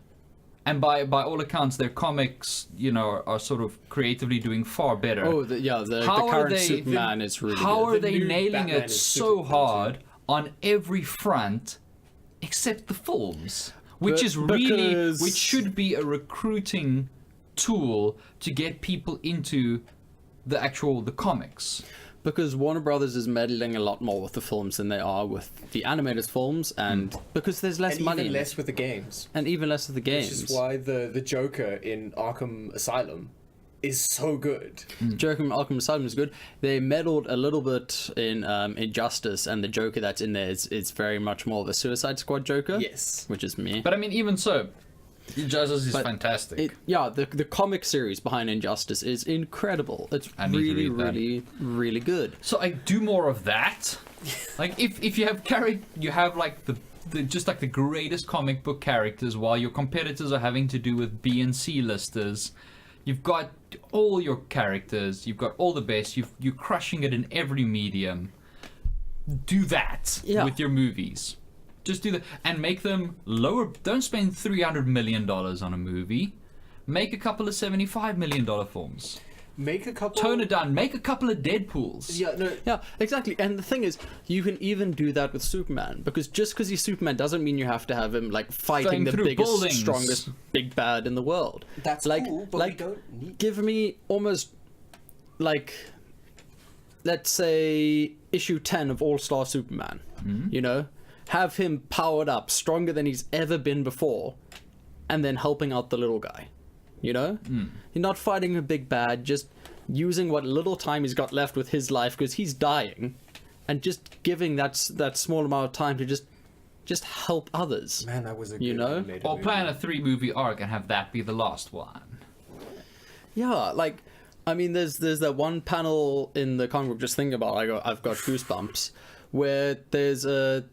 And by all accounts, their comics, you know, are sort of creatively doing far better. Oh, the How are current they- Superman is really How good. are they new nailing Batman it is so super hard on every front except the films, which is really, because- which should be a recruiting tool to get people into the comics. Because Warner Brothers is meddling a lot more with the films than they are with the animated films, and because there's less And money even in less it, with the games. and even less of the games. Which is why the Joker in Arkham Asylum is so good. Joker from Arkham Asylum is good. They meddled a little bit in Injustice, and the Joker that's in there is very much more of a Suicide Squad Joker. Yes. Which is me. But I mean, even so, Injustice is But fantastic. The comic series behind Injustice is incredible. It's I need to really, read that. really, really good. So I do more of that. Like if you have you have like the just like the greatest comic book characters, while your competitors are having to do with B and C listers. You've got all your characters. You've got all the best. You're crushing it in every medium. Do that with your movies. Just do that and make them lower. Don't spend $300 million on a movie. Make a couple of $75 million films. Make a couple. Tone it down. Make a couple of Deadpools. Yeah, no. Yeah, exactly. And the thing is, you can even do that with Superman, because just because he's Superman doesn't mean you have to have him like fighting Going the through biggest, buildings. strongest, big bad in the world. That's like, cool, but like, we don't need. give me almost like, let's say issue 10 of All Star Superman. You know, have him powered up, stronger than he's ever been before, and then helping out the little guy. You know, you're not fighting a big bad, just using what little time he's got left with his life, because he's dying, and just giving that small amount of time to just help others. Man, that was a You good know? animated Or movie. plan a 3-movie arc and have that be the last one. Yeah, like, I mean, there's that one panel in the comic book, just thinking about it, I've got goosebumps, where there's a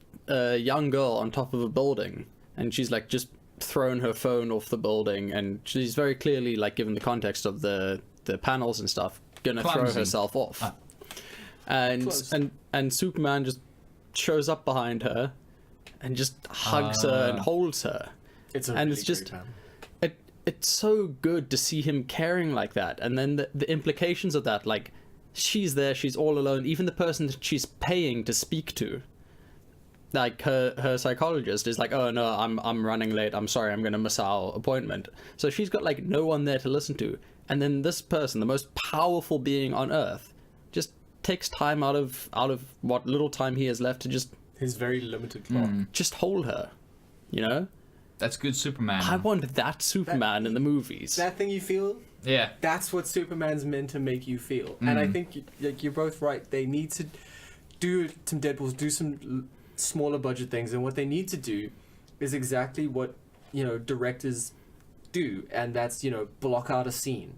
young girl on top of a building, and she's like just thrown her phone off the building, and she's very clearly, like, given the context of the panels and stuff, gonna throw Clumsy. herself off. Ah. Close. And Superman just shows up behind her and just hugs her and holds her. It's a and really it's just great panel. it's so good to see him caring like that, and then the implications of that, like, she's there, she's all alone, even the person that she's paying to speak to, like her psychologist is like, oh no, I'm running late, I'm sorry, I'm gonna miss our appointment. So she's got like no one there to listen to, and then this person, the most powerful being on earth, just takes time out of what little time he has left to just His very limited clock. just hold her, you know. That's good Superman. I want that Superman in the movies. That thing you feel, Yeah. that's what Superman's meant to make you feel. And I think like you're both right. They need to do some Deadpools, do some smaller budget things, and what they need to do is exactly what, you know, directors do, and that's, you know, block out a scene.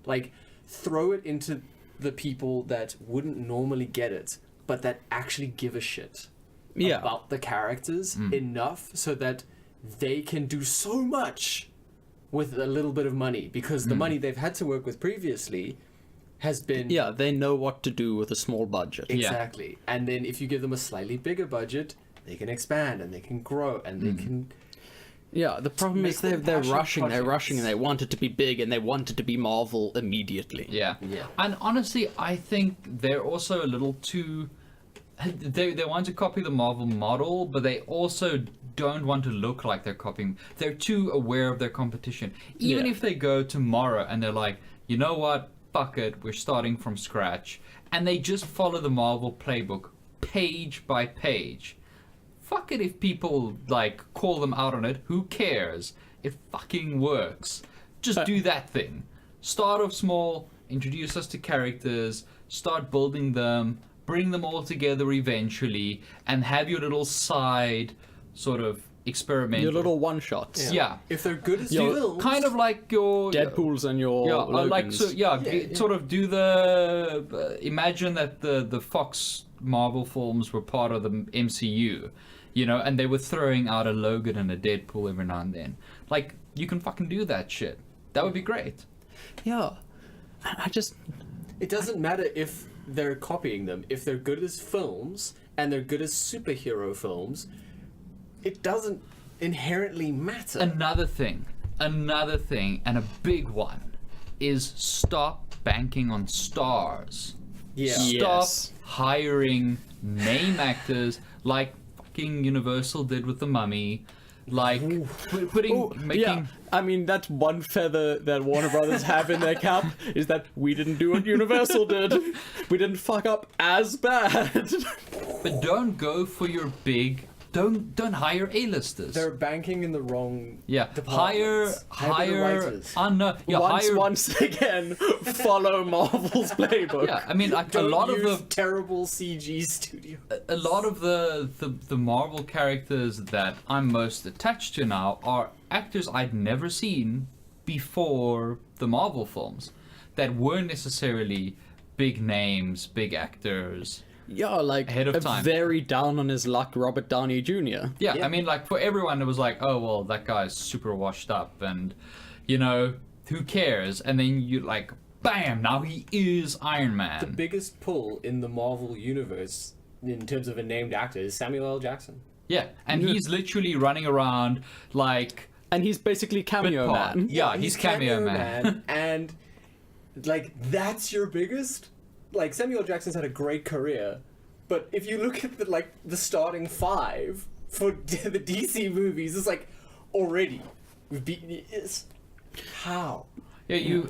Like, throw it into the people that wouldn't normally get it, but that actually give a shit Yeah. about the characters enough so that they can do so much with a little bit of money, because the money they've had to work with previously has been Yeah, they know what to do with a small budget. exactly. And then if you give them a slightly bigger budget, they can expand and they can grow and they can. Yeah, the problem Make is them they're passion rushing, projects. and they want it to be big, and they want it to be Marvel immediately. Yeah. Yeah. And honestly, I think they're also a little too. They want to copy the Marvel model, but they also don't want to look like they're copying. They're too aware of their competition. Even Yeah. if they go tomorrow and they're like, you know what, fuck it, we're starting from scratch, and they just follow the Marvel playbook page by page. Fuck it if people like call them out on it. Who cares? It fucking works. Just do that thing. Start off small, introduce us to characters, start building them, bring them all together eventually, and have your little side sort of experimental. Your little one-shots. Yeah. If they're good as Your- films, Kind of like your Deadpools and your yeah, Logans. like so. Yeah, Yeah, sort of do the. Imagine that the Fox Marvel films were part of the MCU, you know, and they were throwing out a Logan and a Deadpool every now and then. Like, you can fucking do that shit. That would be great. Yeah. I just... it doesn't matter if they're copying them. If they're good as films and they're good as superhero films, it doesn't inherently matter. Another thing, and a big one, is stop banking on stars. yeah. Stop Yes. hiring name actors like fucking Universal did with The Mummy. Like making Yeah, I mean, that's one feather that Warner Brothers have in their cap, is that we didn't do what Universal did. We didn't fuck up as bad. but don't go for your big. Don't hire A-listers. They're banking in the wrong Yeah, departments. Hire the writers. unknown. Yeah, hire. Once again, follow Marvel's playbook. Yeah, I mean, like Don't a lot of use the terrible CG studio. a lot of the Marvel characters that I'm most attached to now are actors I'd never seen before the Marvel films, that weren't necessarily big names, big actors. Yeah, like Ahead of a time. very down on his luck Robert Downey Jr. Yeah, Yeah. I mean, like, for everyone, it was like, oh, well, that guy's super washed up, and, you know, who cares? And then you, like, bam, now he is Iron Man. The biggest pull in the Marvel universe in terms of a named actor is Samuel L. Jackson. Yeah, and he's literally running around, like, and he's basically cameo Bit part. man. Yeah, he's cameo man. And like that's your biggest. Like Samuel Jackson's had a great career, but if you look at the starting 5 for the DC movies, it's like already we've beaten it. How? Yeah,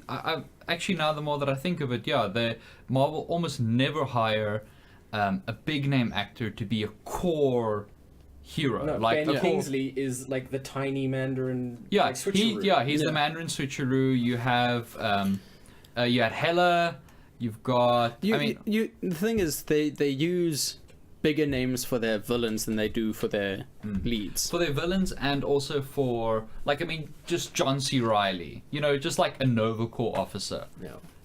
I actually, now the more that I think of it, the Marvel almost never hire a big name actor to be a core hero. No, like Ben the Kingsley is like the tiny Mandarin. Yeah, like, switcheroo. he's the Mandarin switcheroo. You have you had Hela. You've got. The thing is, they use bigger names for their villains than they do for their leads. For their villains, and also for just John C. Reilly. Just like a Nova Corps officer.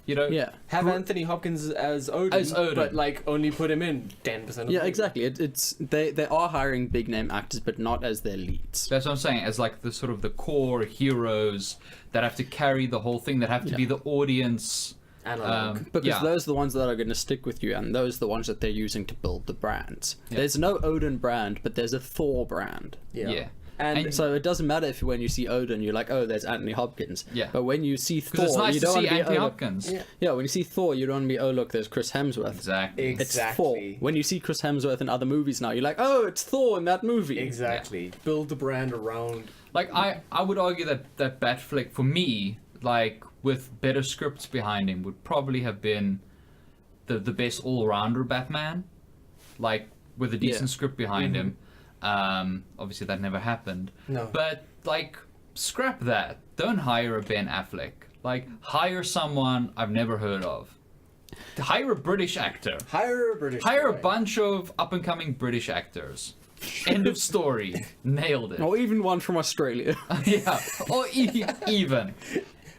Yeah. Have Anthony Hopkins as Odin, but like only put him in 10% of the movie. Exactly. It's they are hiring big name actors, but not as their leads. That's what I'm saying. As like the sort of the core heroes that have to carry the whole thing, that have to be the audience. Because those are the ones that are going to stick with you, and those are the ones that they're using to build the brands. Yeah. There's no Odin brand, but there's a Thor brand. Yeah. And so it doesn't matter if when you see Odin, you're like, oh, there's Anthony Hopkins. Yeah. But when you see Thor, it's nice you to don't see want to be Anthony Hopkins. Yeah, when you see Thor, you don't want to be, oh, look, there's Chris Hemsworth. Exactly. It's Thor. When you see Chris Hemsworth in other movies now, you're like, oh, it's Thor in that movie. Exactly. Build the brand around. Like I would argue that Batfleck for me, like with better scripts behind him, would probably have been the best all-rounder Batman, like with a decent script behind him. Obviously that never happened. No. But like, scrap that. Don't hire a Ben Affleck. Like, hire someone I've never heard of. Hire a British actor. Hire a British Hire guy. a bunch of up-and-coming British actors. End of story. Nailed it. Or even one from Australia. Yeah. Or even.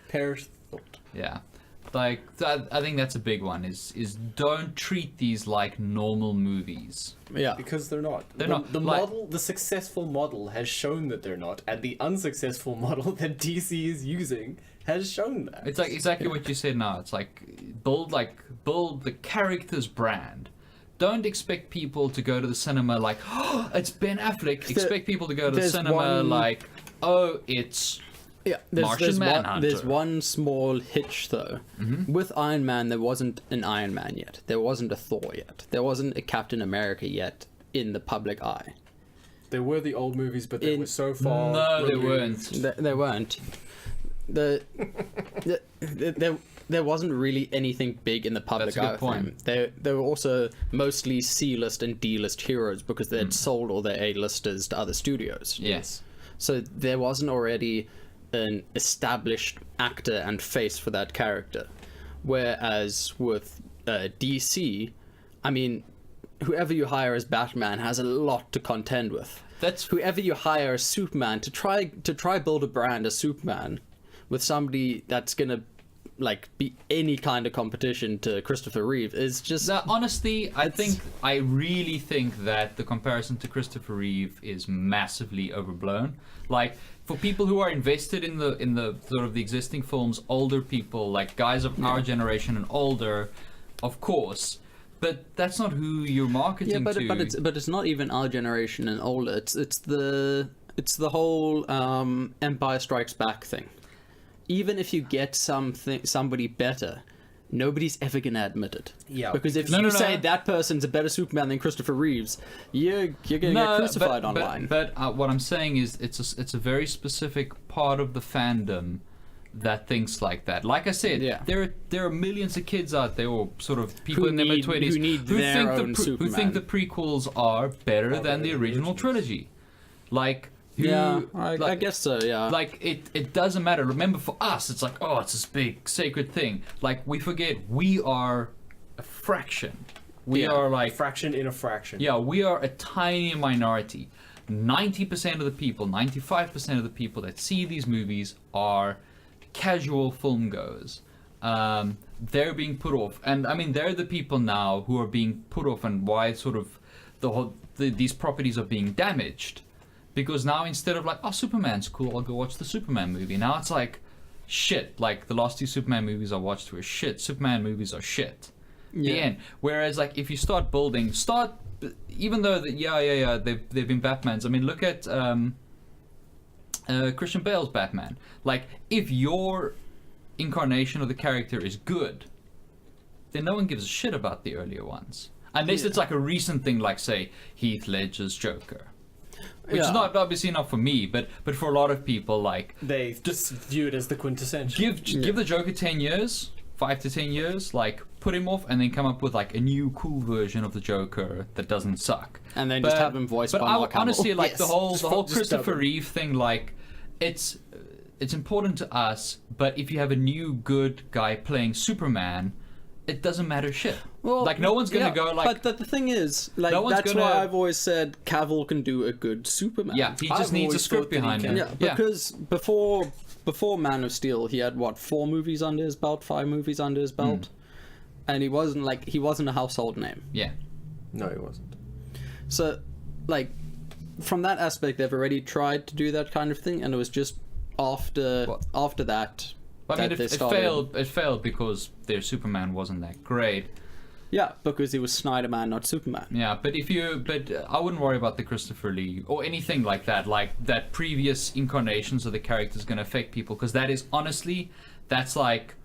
Perish thought. Yeah. Like, I think that's a big one, is don't treat these like normal movies. Yeah. Because they're not. They're not. The Like- model, the successful model has shown that they're not, and the unsuccessful model that DC is using has shown that. It's like exactly what you said now. It's like build the character's brand. Don't expect people to go to the cinema like, oh, it's Ben Affleck. Expect people to go to the cinema like, oh, it's Yeah, Martian Manhunter. there's one small hitch though. With Iron Man, there wasn't an Iron Man yet. There wasn't a Thor yet. There wasn't a Captain America yet in the public eye. There were the old movies, but they were so far. No, they removed. weren't. There weren't. There wasn't really anything big in the public That's a good eye of point. them. They were also mostly C-list and D-list heroes because they had sold all their A-listers to other studios. Yes. So there wasn't already an established actor and face for that character. Whereas with DC, I mean, whoever you hire as Batman has a lot to contend with. That's Whoever you hire as Superman to try build a brand as Superman with somebody that's gonna like be any kind of competition to Christopher Reeve is just Now, honestly, I really think that the comparison to Christopher Reeve is massively overblown. Like, for people who are invested in the sort of the existing films, older people, like guys of our generation and older, of course, but that's not who you're marketing to. but it's not even our generation and older. It's the whole Empire Strikes Back thing. Even if you get somebody better, nobody's ever gonna admit it. Yeah. Because if No, you no, say no. that person's a better Superman than Christopher Reeves, you're gonna get crucified online. But what I'm saying is, it's a very specific part of the fandom that thinks like that. Like I said, there are millions of kids out there, or sort of people Who in their need- mid-20s, who need their own who Superman. think the prequels are better than the original trilogy. Like, I guess so. Yeah. like it doesn't matter. Remember, for us, it's like, oh, it's this big sacred thing. Like, we forget we are a fraction. We are like Fraction in a fraction. yeah, we are a tiny minority. 90% of the people, 95% of the people that see these movies are casual film goers. They're being put off, and I mean, they're the people now who are being put off, and why sort of these properties are being damaged. Because now, instead of like, oh, Superman's cool, I'll go watch the Superman movie. Now it's like, shit. Like, the last 2 Superman movies I watched were shit. Superman movies are shit. The end. Whereas, like, if you start building, even though they've been Batmans. I mean, look at Christian Bale's Batman. Like, if your incarnation of the character is good, then no one gives a shit about the earlier ones. Unless it's like a recent thing, like, say, Heath Ledger's Joker. Which is not obviously not for me, but for a lot of people, like... They just view it as the quintessential. Give the Joker 10 years, 5 to 10 years, like, put him off, and then come up with, like, a new cool version of the Joker that doesn't suck. And then just have him voiced by Mark Hamill. Honestly, like, Yes. the whole Just Christopher double. Reeve thing, like, it's important to us, but if you have a new good guy playing Superman, it doesn't matter shit. Well, like, no one's gonna go, like... But the thing is, like, No one's that's gonna- why I've always said Cavill can do a good Superman. Yeah, he I've just needs a always script thought that he behind can. him. Yeah, because before Man of Steel, he had, what, 4 movies under his belt, 5 movies under his belt? And he wasn't a household name. Yeah. No, he wasn't. So, like, from that aspect, they've already tried to do that kind of thing, and it was just after that... I mean, that they it started. failed because their Superman wasn't that great. Yeah, because he was Snyder-Man, not Superman. Yeah, but I wouldn't worry about the Christopher Lee or anything like that. Like, that previous incarnations of the characters going to affect people, because that is, honestly, that's like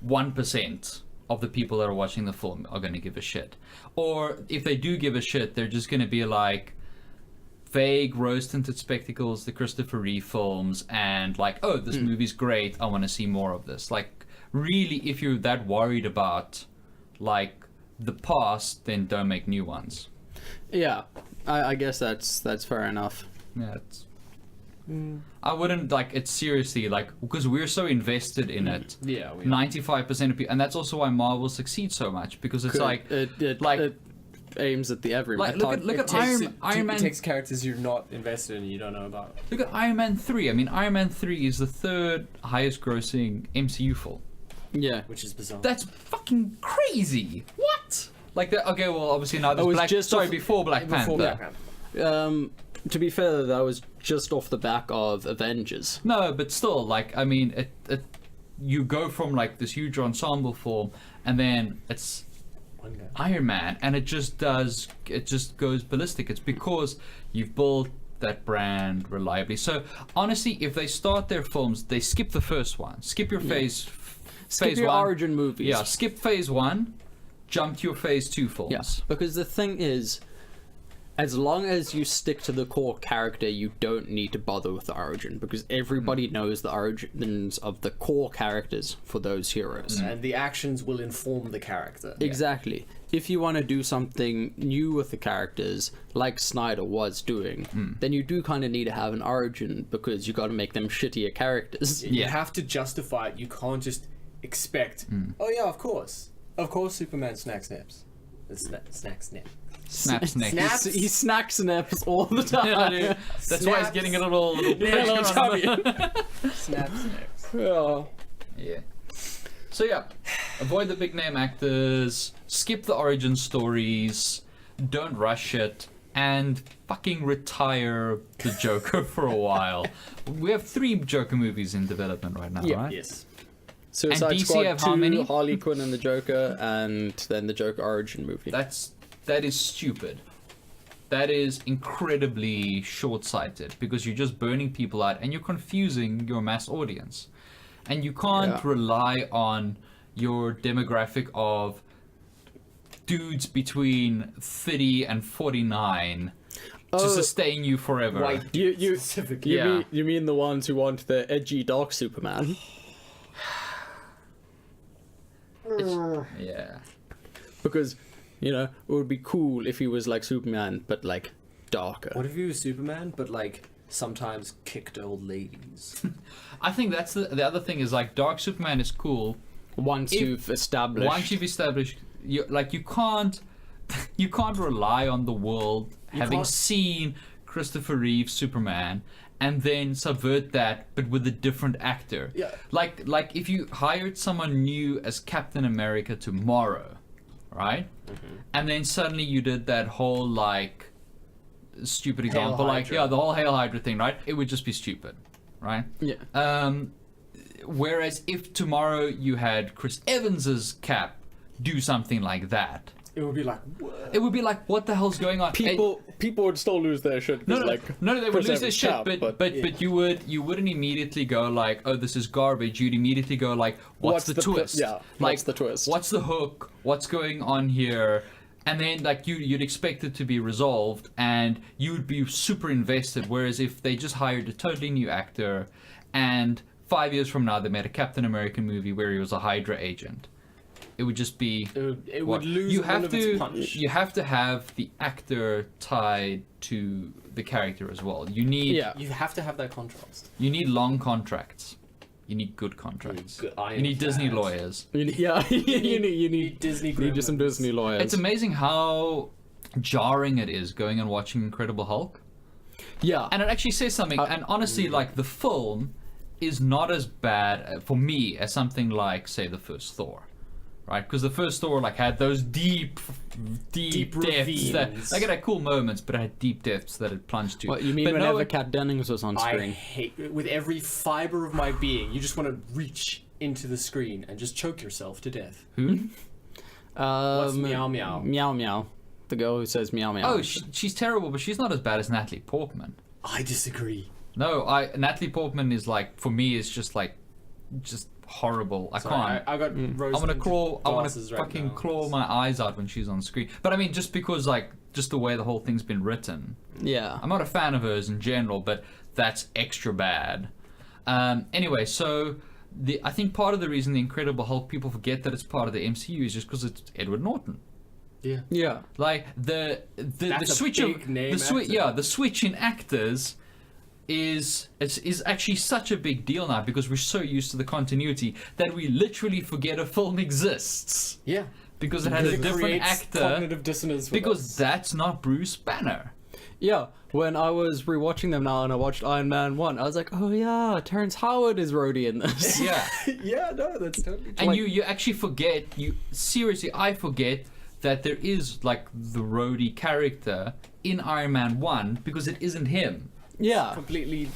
1% of the people that are watching the film are going to give a shit. Or if they do give a shit, they're just going to be like vague rose-tinted spectacles, the Christopher Reeve films, and like, oh, this movie's great, I want to see more of this. Like, really, if you're that worried about like the past, then don't make new ones. Yeah, I guess that's fair enough. Yeah, I wouldn't, like, it's seriously, like, because we're so invested in it. Yeah, we 95% of people, and that's also why Marvel succeeds so much, because it's like it aims at the everyman. like look at Iron Man. It takes characters you're not invested in, you don't know about. Look at Iron Man 3. I mean, Iron Man 3 is the 3rd highest grossing MCU film. Yeah. Which is bizarre. That's fucking crazy. What? Like that? Okay, well, obviously now there's was Black. just Sorry, off- before Black Panther. Black Panther. To be fair, that was just off the back of Avengers. No, but still, like, I mean, it you go from like this huge ensemble form, and then it's One guy. Iron Man, and it just goes ballistic. It's because you've built that brand reliably. So honestly, if they start their films, they skip the first one, skip your phase Your one, origin movies. yeah, skip phase 1, jump to your phase 2 films. Yeah, because the thing is, as long as you stick to the core character, you don't need to bother with the origin, because everybody knows the origins of the core characters for those heroes. And the actions will inform the character. Exactly. If you want to do something new with the characters, like Snyder was doing, then you do kind of need to have an origin, because you got to make them shittier characters. You Yeah. have to justify it. You can't just expect, oh yeah, of course Superman snack snaps. Snack snap. Snap, snake. Snap. He snack snaps all the time. Yeah, dude. That's why he's getting a little Yeah, a little pressure on him. Snap snacks. Oh. Yeah. So yeah, avoid the big name actors, skip the origin stories, don't rush it, and fucking retire the Joker for a while. We have 3 Joker movies in development right now, right? Yes. Suicide And DC Squad have 2, how many? Harley Quinn and the Joker, and then the Joker origin movie. That is stupid. That is incredibly short-sighted, because you're just burning people out and you're confusing your mass audience. And you can't rely on your demographic of dudes between 30 and 49 to sustain you forever. White You specifically. Yeah. you mean the ones who want the edgy dark Superman? Yeah. Because, you know, it would be cool if he was like Superman, but like darker. What if he was Superman, but like sometimes kicked old ladies? I think that's the other thing is, like, Dark Superman is cool. Once you've established. Once you've established, you can't rely on the world having can't- seen Christopher Reeve's Superman and then subvert that, but with a different actor. Yeah. Like if you hired someone new as Captain America tomorrow, right? Mm-hmm. And then suddenly you did that whole, like, stupid example, like, Hydra. yeah, the whole Hail Hydra thing, right? It would just be stupid, right? Yeah. Whereas if tomorrow you had Chris Evans's Cap do something like that, It would be like, what? It would be like, what the hell's going on? People would still lose their shit. No, 'cause, no, like, no, they would lose their preserve shit, cap, but you wouldn't immediately go like, oh, this is garbage. You'd immediately go like, what's the twist? Yeah, like, what's the twist? What's the hook? What's going on here? And then like you'd expect it to be resolved, and you'd be super invested. Whereas if they just hired a totally new actor, and 5 years from now they made a Captain American movie where he was a Hydra agent, it would just be It what? would lose You all have of its to punch. you have to have the actor tied to the character as well. You need Yeah. You have to have that contrast. you need long contracts. You need good contracts. Good You need Disney ironclad. lawyers. You need Disney. you need just some gremlins. Disney lawyers. It's amazing how jarring it is going and watching Incredible Hulk. Yeah. And it actually says something. And honestly, like the film is not as bad for me as something like, say, the first Thor, right? Because the first Thor like had those deep depths that ravines. like it had cool moments, but it had deep depths that it plunged to. What you mean but whenever no, Kat Dennings was on I screen? hate, with every fiber of my being, you just want to reach into the screen and just choke yourself to death. who? What's meow meow? Meow meow. The girl who says meow meow. Oh, she's terrible, but she's not as bad as Natalie Portman. I disagree. No, Natalie Portman is like, for me, is just horrible. I Sorry, can't. I got rose. I want to crawl. I want to glasses right fucking now. claw my eyes out when she's on screen. But I mean, just because like just the way the whole thing's been written, yeah. I'm not a fan of hers in general, but that's extra bad. Anyway, so I think part of the reason the Incredible Hulk people forget that it's part of the MCU is just because it's Edward Norton. Yeah. Yeah. Like the That's a switch big of name the switch, actor. yeah, the switch in actors is actually such a big deal now because we're so used to the continuity that we literally forget a film exists Yeah. because it has a It different creates actor. Cognitive dissonance. with Because us. that's not Bruce Banner. Yeah. When I was rewatching them now and I watched Iron Man 1, I was like, oh yeah, Terrence Howard is Rhodey in this. Yeah, yeah, no, that's totally true. and Like- you actually forget. I forget that there is like the Rhodey character in Iron Man 1 because it isn't him. Yeah. completely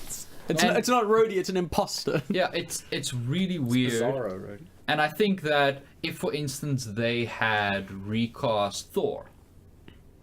It's not Rhodey, it's an imposter. Yeah, it's really weird. bizarro, right? And I think that if, for instance, they had recast Thor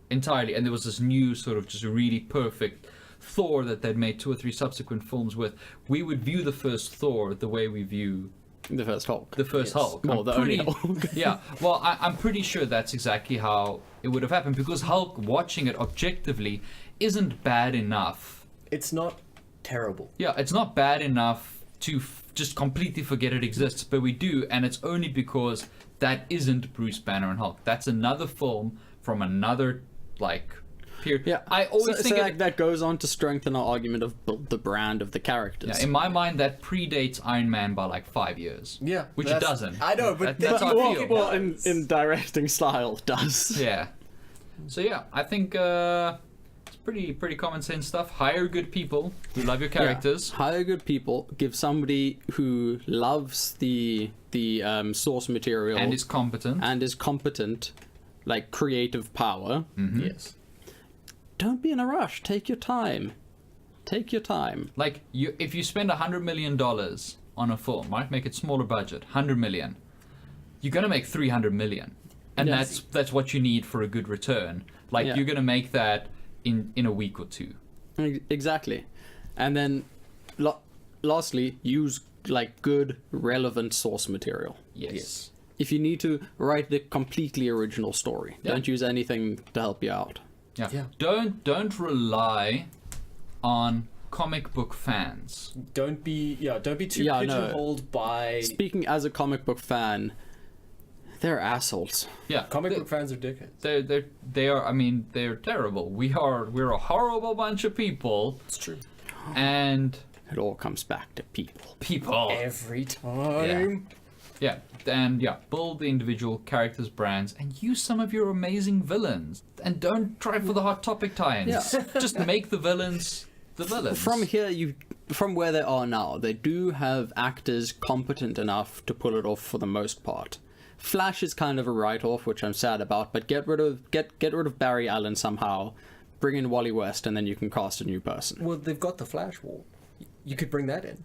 entirely, and there was this new sort of just really perfect Thor that they'd made 2 or 3 subsequent films with, we would view the first Thor the way we view The first Hulk. the first Yes. Hulk. Well, I'm the pretty, only Hulk. yeah, well, I'm pretty sure that's exactly how it would have happened because Hulk, watching it objectively, isn't bad enough. It's not terrible. Yeah, it's not bad enough to just completely forget it exists, but we do, and it's only because that isn't Bruce Banner and Hulk. That's another film from another, like, period. Yeah. I always so think like, that goes on to strengthen our argument of the brand of the characters. yeah, in my mind, that predates Iron Man by like 5 years. Yeah, Which it that's- doesn't. I know, but That's how I well, feel. well, in directing style, it does. Yeah. So yeah, I think it's pretty common sense stuff. Hire good people who love your characters. Yeah. Hire good people. Give somebody who loves the source material And is competent. Like creative power. Yes. Don't be in a rush. Take your time. Take your time. Like if you spend $100 million on a film, right? Make it smaller budget, 100 million. You're gonna make 300 million, and Yes. that's what you need for a good return. Like Yeah. you're gonna make that in a week or 2. Exactly. And then, lastly, use like good, relevant source material. Yes. If you need to write the completely original story, Yeah. don't use anything to help you out. Yeah. Yeah. Don't rely on comic book fans. Don't be too Yeah, no. pigeonholed by Speaking as a comic book fan, they're assholes. Yeah. comic book fans are dickheads. They are. I mean, they're terrible. We're a horrible bunch of people, It's true. and It all comes back to people. people. Every time. Yeah, and yeah, build the individual characters' brands and use some of your amazing villains. And don't try for the hot topic tie-ins. Yeah. Just make the villains the villains. From where they are now, they do have actors competent enough to pull it off for the most part. Flash is kind of a write-off, which I'm sad about, but get rid of Barry Allen somehow, bring in Wally West, and then you can cast a new person. Well, they've got the Flash Wall. You could bring that in.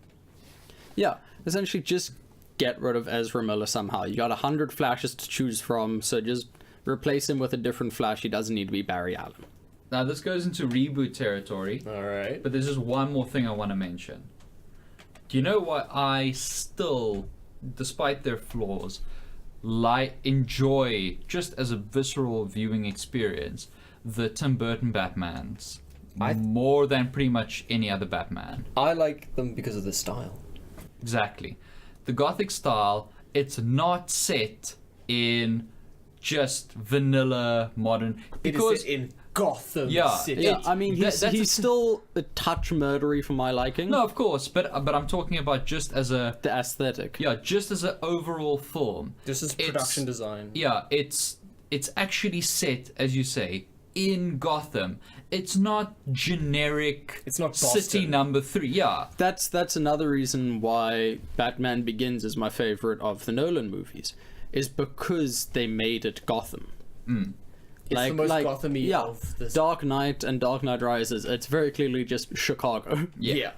Yeah, essentially just get rid of Ezra Miller somehow. You got 100 Flashes to choose from, so just Replace him with a different Flash. He doesn't need to be Barry Allen. Now, this goes into reboot territory, All right. but there's just one more thing I want to mention. Do you know what I still, despite their flaws, enjoy, just as a visceral viewing experience, the Tim Burton Batmans more than pretty much any other Batman. I like them because of the style. Exactly. The Gothic style, it's not set in just vanilla modern. It is set in Gotham City. Yeah, I mean, that's he's still a touch murdery for my liking. No, of course, but I'm talking about just as a... The aesthetic. Yeah, just as an overall film. This is production design. Yeah, it's actually set, as you say, in Gotham. It's not generic. It's not City Boston. number 3. Yeah, That's another reason why Batman Begins is my favorite of the Nolan movies, is because they made it Gotham. It's the most Gotham-y of this. Dark Knight and Dark Knight Rises, it's very clearly just Chicago. Yeah.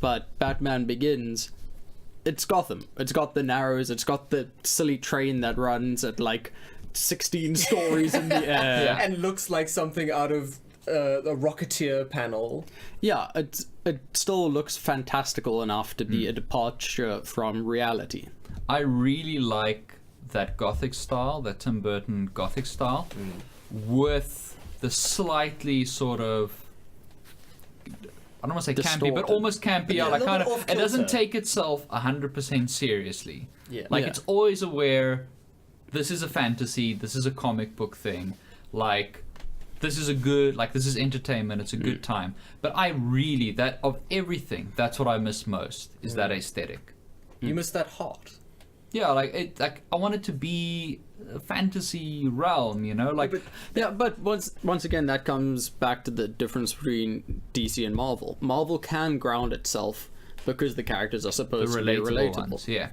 But Batman Begins, it's Gotham. It's got the Narrows, it's got the silly train that runs at like 16 stories in the air. And looks like something out of a Rocketeer panel. Yeah, it still looks fantastical enough to be a departure from reality. I really like that Gothic style, that Tim Burton Gothic style, with the slightly sort of, I don't want to say campy, but Distorted. almost campy. Yeah, a like little kind bit of, off it doesn't kilter. take itself 100% seriously. Yeah. Like Yeah. it's always aware, this is a fantasy, this is a comic book thing, like this is this is entertainment, it's a good time. But I really, that of everything, that's what I miss most, is that aesthetic. You missed that heart. Yeah, like I want it to be a fantasy realm, you know, like Yeah, but once again, that comes back to the difference between DC and Marvel. Marvel can ground itself because the characters are the supposed to be relatable relatable. ones. Yeah,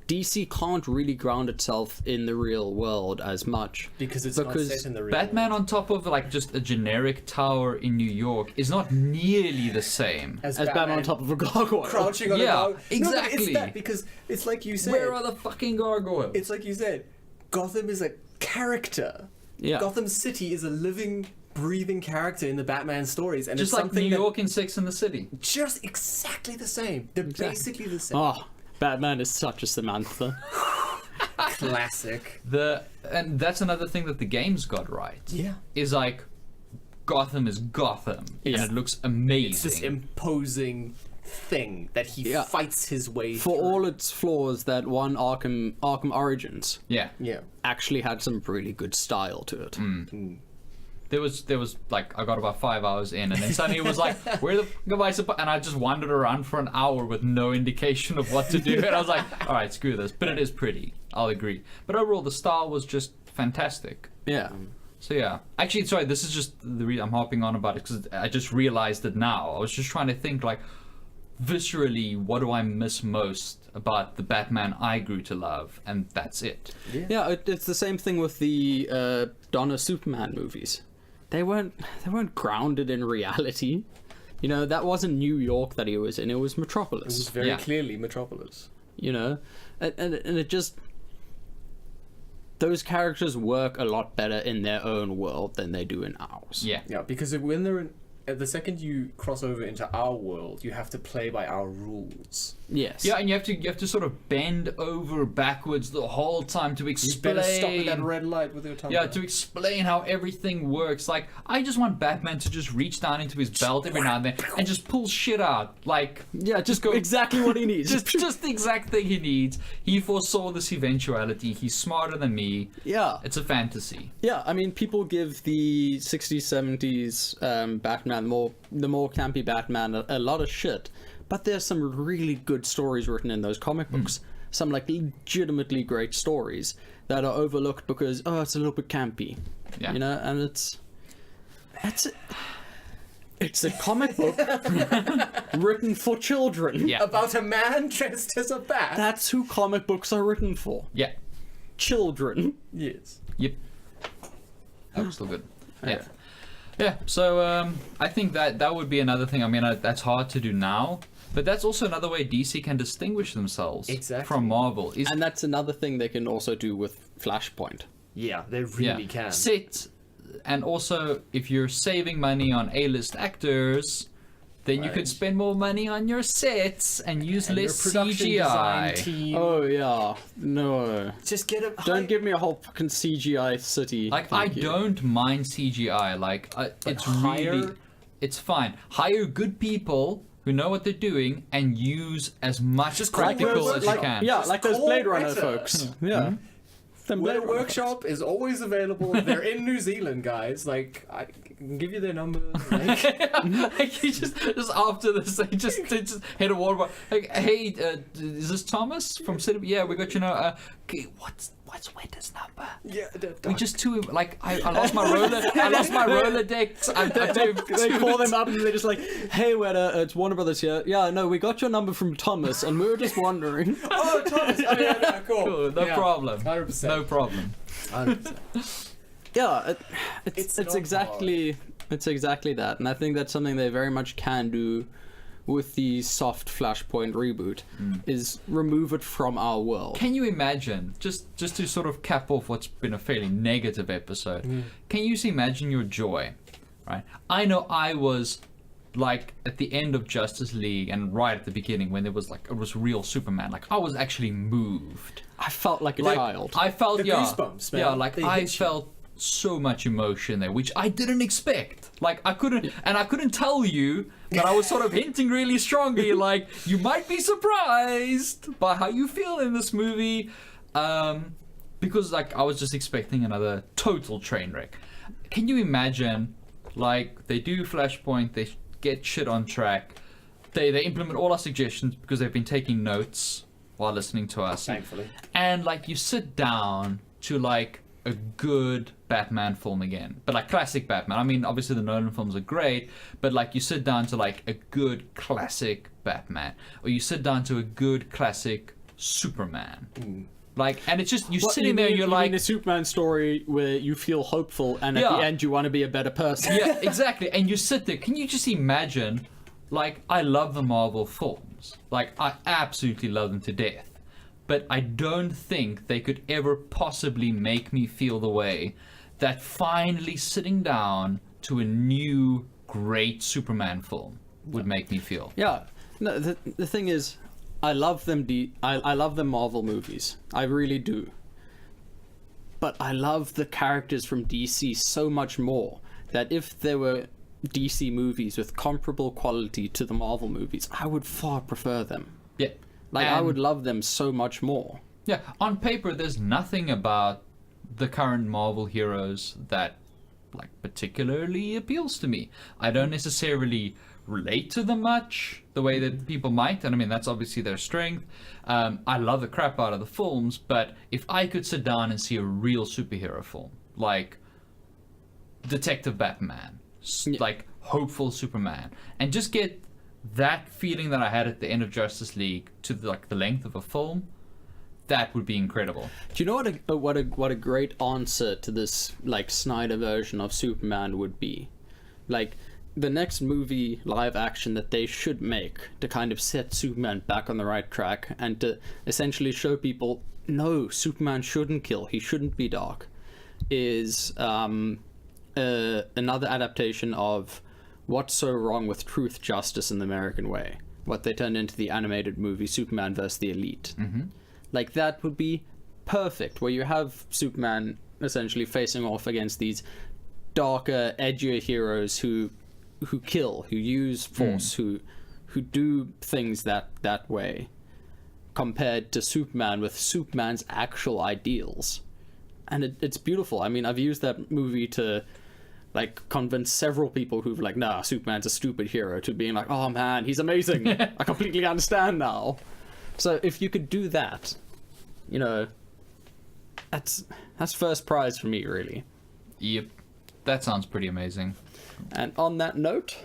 DC can't really ground itself in the real world as much. Because it's not set in the real Batman world. on top of like just a generic tower in New York is not nearly the same. As Batman on top of a gargoyle. crouching on Yeah, a gargoyle. No, but exactly. it's that because it's like you said. Where are the fucking gargoyles? It's like you said. Gotham is a character. Yeah. Gotham City is a living, breathing character in the Batman stories, and just it's like something New York and Sex and the City. just exactly the same. They're basically the same. Oh, Batman is such a Samantha. Classic. And that's another thing that the games got right. Yeah. Is like Gotham is Gotham, Yeah. and it looks amazing. It's this imposing thing that he Yeah. fights his way For through. all its flaws, that one Arkham Origins yeah. Yeah. actually had some really good style to it. There was like I got about 5 hours in, and then suddenly it was like, where the fuck am I supposed? And I just wandered around for an hour with no indication of what to do, and I was like, all right, screw this. But it is pretty, I'll agree. But overall, the style was just fantastic. Yeah. So yeah, actually, sorry, this is just the reason I'm harping on about it because I just realized it now. I was just trying to think like, viscerally, what do I miss most about the Batman I grew to love, and that's it. Yeah, it's the same thing with the Donna Superman movies. They weren't grounded in reality. You know, that wasn't New York that he was in. It was It was Metropolis. very Yeah. clearly Metropolis. You know, and it just, those characters work a lot better in their own world than they do in ours. Yeah. Yeah, because when they're in, the second you cross over into our world, you have to play by our rules. Yes. Yeah, and you have to sort of bend over backwards the whole time to You explain. better stop at that red light with your tongue. Yeah, to explain how everything works. Like, I just want Batman to just reach down into his belt every now and then and just pull shit out. Like, Yeah, just go- exactly what he needs. just the exact thing he needs. He foresaw this eventuality. He's smarter than me. Yeah. It's a fantasy. Yeah, I mean, people give the 60s, 70s Batman, the more campy Batman, a lot of shit. But there's some really good stories written in those comic books. Some, like, legitimately great stories that are overlooked because, it's a little bit campy. Yeah. You know, and it's a comic book written for children. Yeah. About a man dressed as a bat. That's who comic books are written for. Yeah. Children. Yes. Yep. That was still good. Yeah. Yeah, so I think that would be another thing. I mean, that's hard to do now, but that's also another way DC can distinguish themselves Exactly. from Marvel. And that's another thing they can also do with Flashpoint. Yeah, they really can. Sit, and also if you're saving money on A-list actors, then you could spend more money on your sets and use And less your production design CGI. team. Oh yeah, no. Just get a Don't give me a whole fucking CGI city. Like, I Thank you. don't mind CGI. Like, it's really, it's fine. Hire good people who know what they're doing and use as much Just practical call as them, you can. Yeah, Just like those call Blade Runner Weta. folks. Yeah. Them Blade Weta Runner Workshop is always available. They're in New Zealand, guys. Like, I can give you their number. Like, Like, you just after this, they just hit a wall. Like, hey, is this Thomas from CineBeards? Yeah, we got okay, what's Weta's number? yeah, We just like I lost my roller. I lost my Rolodex. They call them up and they're just like, "Hey, Weta, it's Warner Brothers here. Yeah, no, we got your number from Thomas, and we were just wondering." Oh, Thomas. Oh, yeah, cool. Cool, no Yeah, problem. 100%. No problem. 100%. Yeah, it's not exactly that, and I think that's something they very much can do with the soft Flashpoint reboot, is remove it from our world. Can you imagine, just to sort of cap off what's been a fairly negative episode, can you imagine your joy, right? I know I was, like, at the end of Justice League and right at the beginning when it was real Superman, like, I was actually moved. I felt like a Like, child. I felt, The goosebumps, man. yeah, like, They I hit you. felt so much emotion there, which I didn't expect. Like, I couldn't tell you, but I was sort of hinting really strongly, like, you might be surprised by how you feel in this movie, because, like, I was just expecting another total train wreck. Can you imagine, like, they do Flashpoint, they get shit on track, they implement all our suggestions because they've been taking notes while listening to us. Thankfully. And, like, you sit down to, like, a good Batman film again, but like classic Batman. I mean, obviously the Nolan films are great, but like you sit down to like a good classic Batman, or you sit down to a good classic Superman. Like, and it's just sitting there, you're like, a Superman story where you feel hopeful, and at the Yeah. end you want to be a better person. yeah, exactly. And you sit there. Can you just imagine? Like, I love the Marvel films. Like, I absolutely love them to death. But I don't think they could ever possibly make me feel the way that finally sitting down to a new great Superman film would make me feel. Yeah. No, the thing is, I love them. I love the Marvel movies. I really do. But I love the characters from DC so much more that if there were DC movies with comparable quality to the Marvel movies, I would far prefer them. Yeah. Like, I And- would love them so much more. Yeah, on paper, there's nothing about the current Marvel heroes that, like, particularly appeals to me. I don't necessarily relate to them much the way that people might, and I mean, that's obviously their strength. I love the crap out of the films, but if I could sit down and see a real superhero film, like Detective Batman, like hopeful Superman, and just get that feeling that I had at the end of Justice League to the length of a film, that would be incredible. Do you know what a great answer to this, like, Snyder version of Superman would be? Like, the next movie live action that they should make to kind of set Superman back on the right track and to essentially show people, no, Superman shouldn't kill, he shouldn't be dark, is another adaptation of What's So Wrong with Truth, Justice, and the American Way, what they turned into the animated movie Superman vs. the Elite. Like, that would be perfect, where you have Superman essentially facing off against these darker, edgier heroes who kill, who use force, who do things that way, compared to Superman with Superman's actual ideals. And it's beautiful. I mean, I've used that movie to, like, convince several people who've like, nah, Superman's a stupid hero, to being like, oh man, he's amazing. I completely understand now. So if you could do that, you know, that's first prize for me, really. Yep, that sounds pretty amazing. And on that note,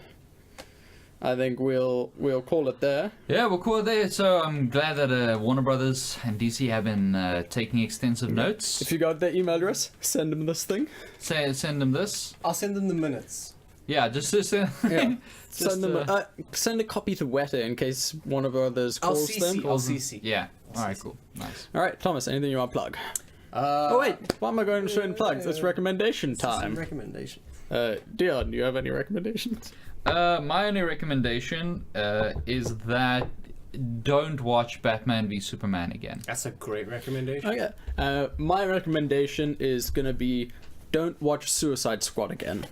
I think we'll call it there. Yeah, we'll call it there. So I'm glad that Warner Brothers and DC have been taking extensive notes. If you got their email address, send them this thing. Send them this. I'll send them the minutes. Yeah, just Yeah. Send a copy to Weta in case Warner Brothers calls them. I'll CC. Yeah. All right. Cool. Nice. All right, Thomas. Anything you want to plug? Oh wait, why am I going to certain plugs? It's recommendation time. Recommendation. Dion, do you have any recommendations? My only recommendation is that don't watch Batman v Superman again. That's a great recommendation. Okay. My recommendation is gonna be don't watch Suicide Squad again.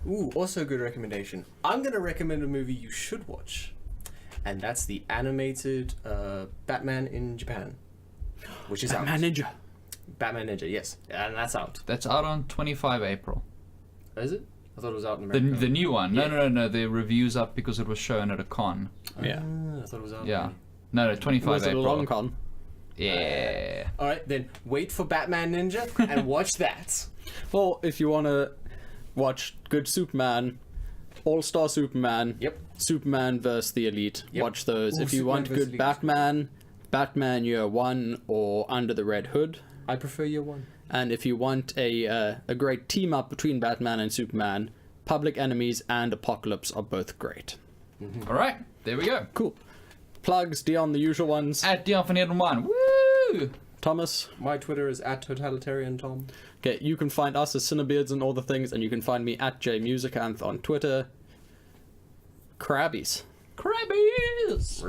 Ooh, also a good recommendation. I'm gonna recommend a movie you should watch, and that's the animated Batman in Japan, which is Batman out. Ninja. Batman Ninja, yes, and that's out. That's out on 25 April. Is it? I thought it was out in The America. new one. Yeah. No. The review's up because it was shown at a con. Yeah. I thought it was out. Yeah. already. No, 25 Was it a April. long con? Yeah. All right, then wait for Batman Ninja and watch that. Well, if you want to watch good Superman, All-Star Superman, Yep. Superman vs. the Elite, Yep. watch those. Ooh, if you Superman want vs. good Elite. Batman, Batman Year One or Under the Red Hood, I prefer Year One. and if you want a great team up between Batman and Superman, Public Enemies and Apocalypse are both great. All right. There we go. Cool. Plugs, Dion, the usual ones. At Dion van Eden 1. Woo! Thomas. My Twitter is @totalitariantom. Okay, you can find us as CineBeards and all the things, and you can find me at JMusicanth on Twitter. Crabbies. Crabbies!